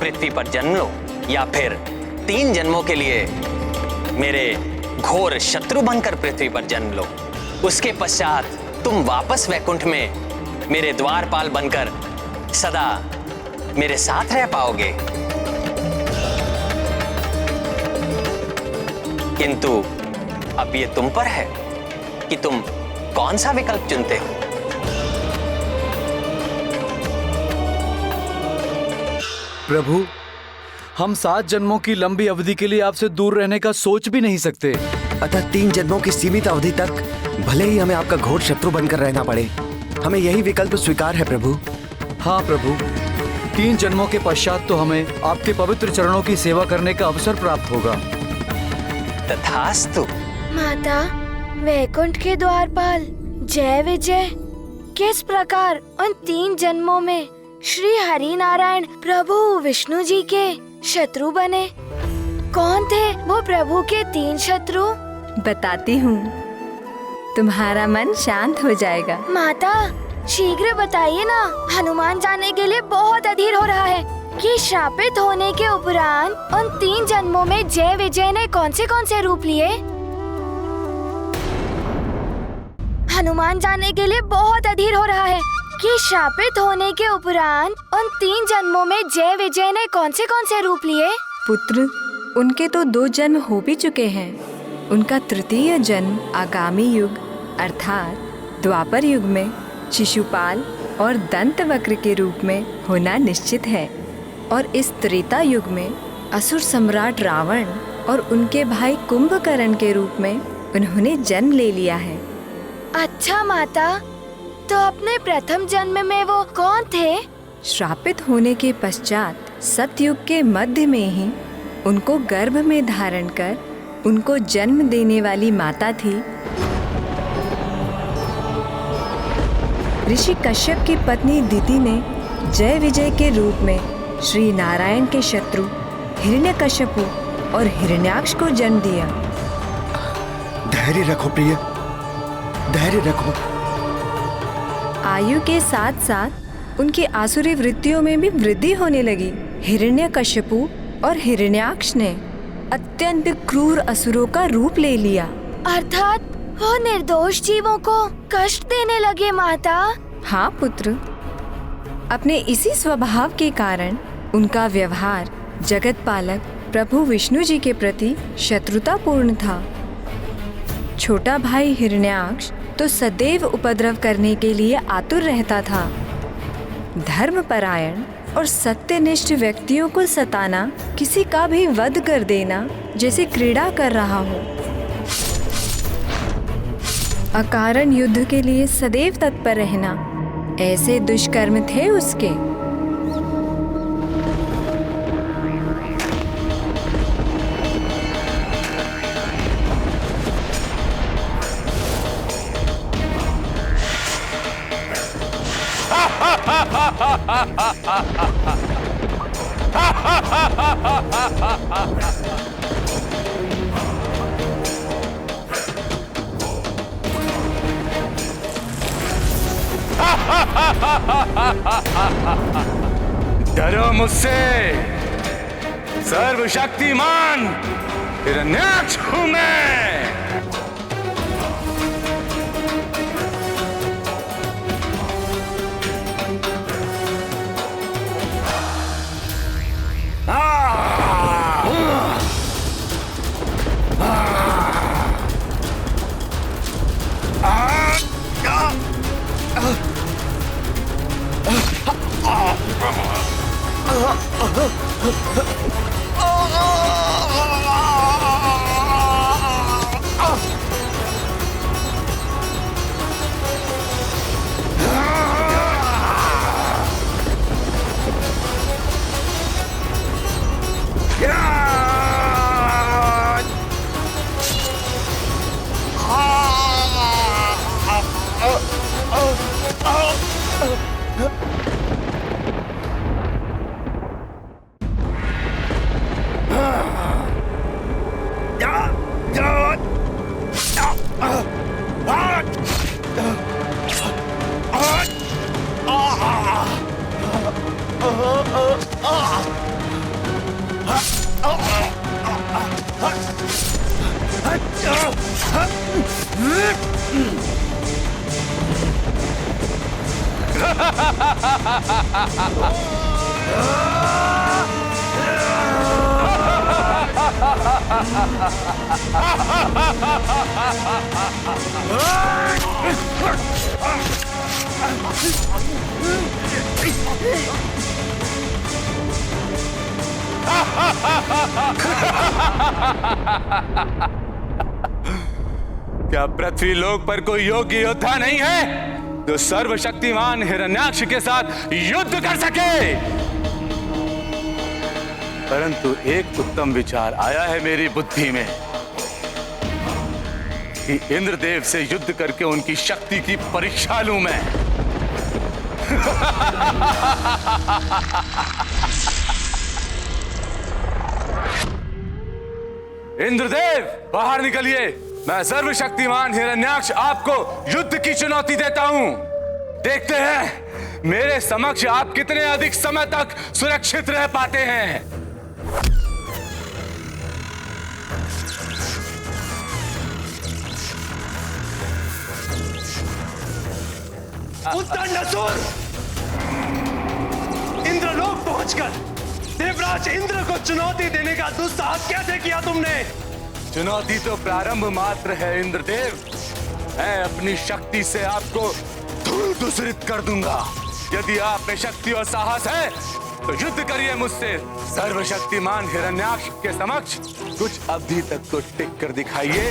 [SPEAKER 7] पृथ्वी पर जन्म लो, या फिर 3 जन्मों के लिए मेरे घोर शत्रु बनकर पृथ्वी पर जन्म लो। उसके पश्चात तुम वापस वैकुंठ में मेरे द्वारपाल बनकर सदा मेरे साथ रह पाओगे। किंतु अब ये तुम पर है कि तुम कौन सा विकल्प चुनते हो।
[SPEAKER 3] प्रभु, हम 7 जन्मों की लंबी अवधि के लिए आपसे दूर रहने का सोच भी नहीं सकते।
[SPEAKER 14] अतः 3 जन्मों की सीमित अवधि तक भले ही हमें आपका घोर शत्रु बनकर रहना पड़े, हमें यही विकल्प स्वीकार है प्रभु।
[SPEAKER 3] हाँ प्रभु, 3 जन्मों के पश्चात तो हमें आपके पवित्र चरणों की सेवा करने का अवसर प्राप्त होगा।
[SPEAKER 7] तथास्तु।
[SPEAKER 5] माता, वैकुंठ के द्वारपाल जय विजय किस प्रकार उन 3 जन्मों में श्री हरि नारायण प्रभु विष्णु जी के शत्रु बने? कौन थे वो प्रभु के 3 शत्रु?
[SPEAKER 4] बताती हूँ, तुम्हारा मन शांत हो जाएगा।
[SPEAKER 5] माता, शीघ्र बताइए ना। हनुमान जानने के लिए बहुत अधीर हो रहा है कि श्रापित होने के उपरांत उन 3 जन्मों में जय विजय ने कौन से रूप लिए। हनुमान जानने के लिए बहुत अधीर हो रहा है कि श्रापित होने के उपरांत उन 3 जन्मों में जय विजय ने कौन से रूप लिए।
[SPEAKER 4] पुत्र, उनके तो 2 जन्म हो भी चुके हैं। उनका तृतीय जन्म आगामी युग अर्थात द्वापर युग में शिशुपाल और दंतवक्र के रूप में होना निश्चित है, और इस त्रेता युग में असुर सम्राट रावण और उनके भाई कुंभकर्ण के रूप में उन्होंने जन्म ले लिया है।
[SPEAKER 5] अच्छा माता, तो अपने प्रथम जन्म में वो कौन थे?
[SPEAKER 4] श्रापित होने के पश्चात सतयुग के मध्य में ही उनको गर्भ में धारण कर उनको जन्म देने वाली माता थी ऋषि कश्यप की पत्नी दिति ने जय विजय के रूप में श्री नारायण के शत्रु हिरण्यकश्यपु और हिरण्याक्ष को जन्म दिया।
[SPEAKER 14] धैर्य रखो प्रिय, धैर्य रखो।
[SPEAKER 4] आयु के साथ साथ उनकी आसुरी वृत्तियों में भी वृद्धि होने लगी। हिरण्यकश्यपु और हिरण्याक्ष ने अत्यंत क्रूर असुरों का रूप ले लिया,
[SPEAKER 5] अर्थात वो निर्दोष जीवों को कष्ट देने लगे। माता,
[SPEAKER 4] हाँ पुत्र, अपने इसी स्वभाव के कारण उनका व्यवहार जगत पालक प्रभु विष्णु जी के प्रति शत्रुतापूर्ण था। छोटा भाई हिरण्याक्ष तो सदैव उपद्रव करने के लिए आतुर रहता था। धर्मपरायण और सत्यनिष्ठ व्यक्तियों को सताना, किसी का भी वध कर देना जैसे क्रीड़ा कर रहा हो। अकारण युद्ध के लिए सदैव तत्पर रहना, ऐसे दुष्कर्म थे उसके।
[SPEAKER 9] डरो मुझसे, सर्वशक्तिमान हिरण्याक्ष हूं मैं।
[SPEAKER 17] क्या पृथ्वी लोक पर कोई योग्य योद्धा नहीं है जो सर्वशक्तिमान हिरण्याक्ष के साथ युद्ध कर सके? परंतु एक उत्तम विचार आया है मेरी बुद्धि में कि इंद्रदेव से युद्ध करके उनकी शक्ति की परीक्षा लूं मैं। इंद्रदेव बाहर निकलिए। मैं सर्वशक्तिमान हिरण्याक्ष आपको युद्ध की चुनौती देता हूं। देखते हैं मेरे समक्ष आप कितने अधिक समय तक सुरक्षित रह पाते हैं।
[SPEAKER 1] उद्दंड असुर, इंद्रलोक पहुंचकर देवराज इंद्र को चुनौती देने का दुस्साहस कैसे किया तुमने?
[SPEAKER 17] चुनौती तो प्रारंभ मात्र है इंद्रदेव। मैं अपनी शक्ति से आपको धूल दूसरित कर दूंगा। यदि आप में शक्ति और साहस है तो युद्ध करिए मुझसे। सर्वशक्तिमान हिरण्याक्ष के समक्ष कुछ अवधि तक को टिक कर दिखाइए।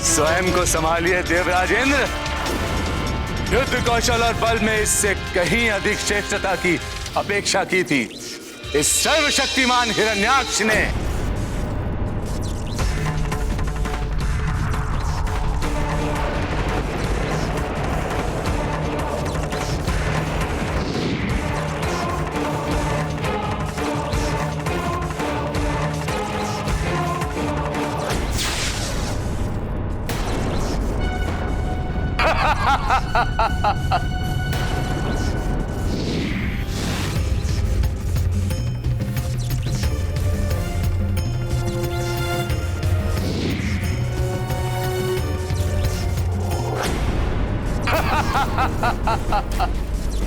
[SPEAKER 17] स्वयं को संभालिए देवराज इंद्र। युद्ध कौशल और बल में इससे कहीं अधिक श्रेष्ठता की अपेक्षा की थी इस सर्वशक्तिमान हिरण्याक्ष ने।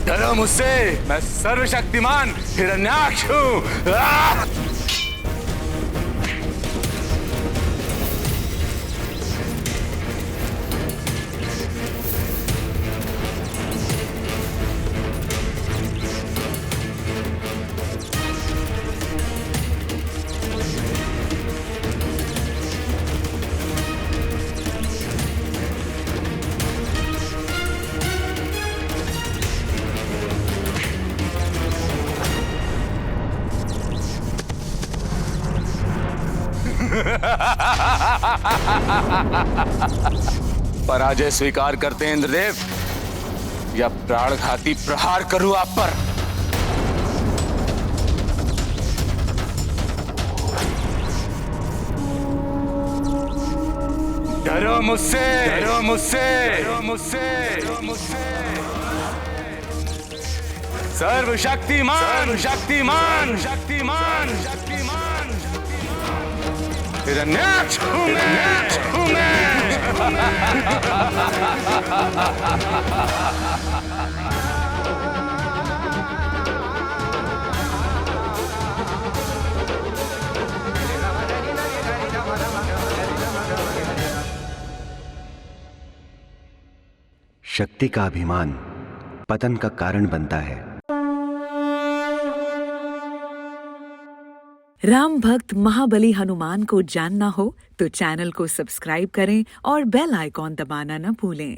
[SPEAKER 17] डरो मुझसे, मैं सर्वशक्तिमान हिरण्याक्ष हूं। पराजय स्वीकार करते हैं इंद्रदेव, या प्राणघाती प्रहार करूं आप पर? डरो मुझसे, डरो मुझसे, डरो मुझसे, डरो मुझसे। सर्वशक्तिमान, शक्तिमान, शक्तिमान, शक्तिमान हिरण्याक्ष हूं मैं।
[SPEAKER 14] शक्ति का अभिमान पतन का कारण बनता है।
[SPEAKER 18] राम भक्त महाबली हनुमान को जानना हो तो चैनल को सब्सक्राइब करें और बेल आइकॉन दबाना न भूलें।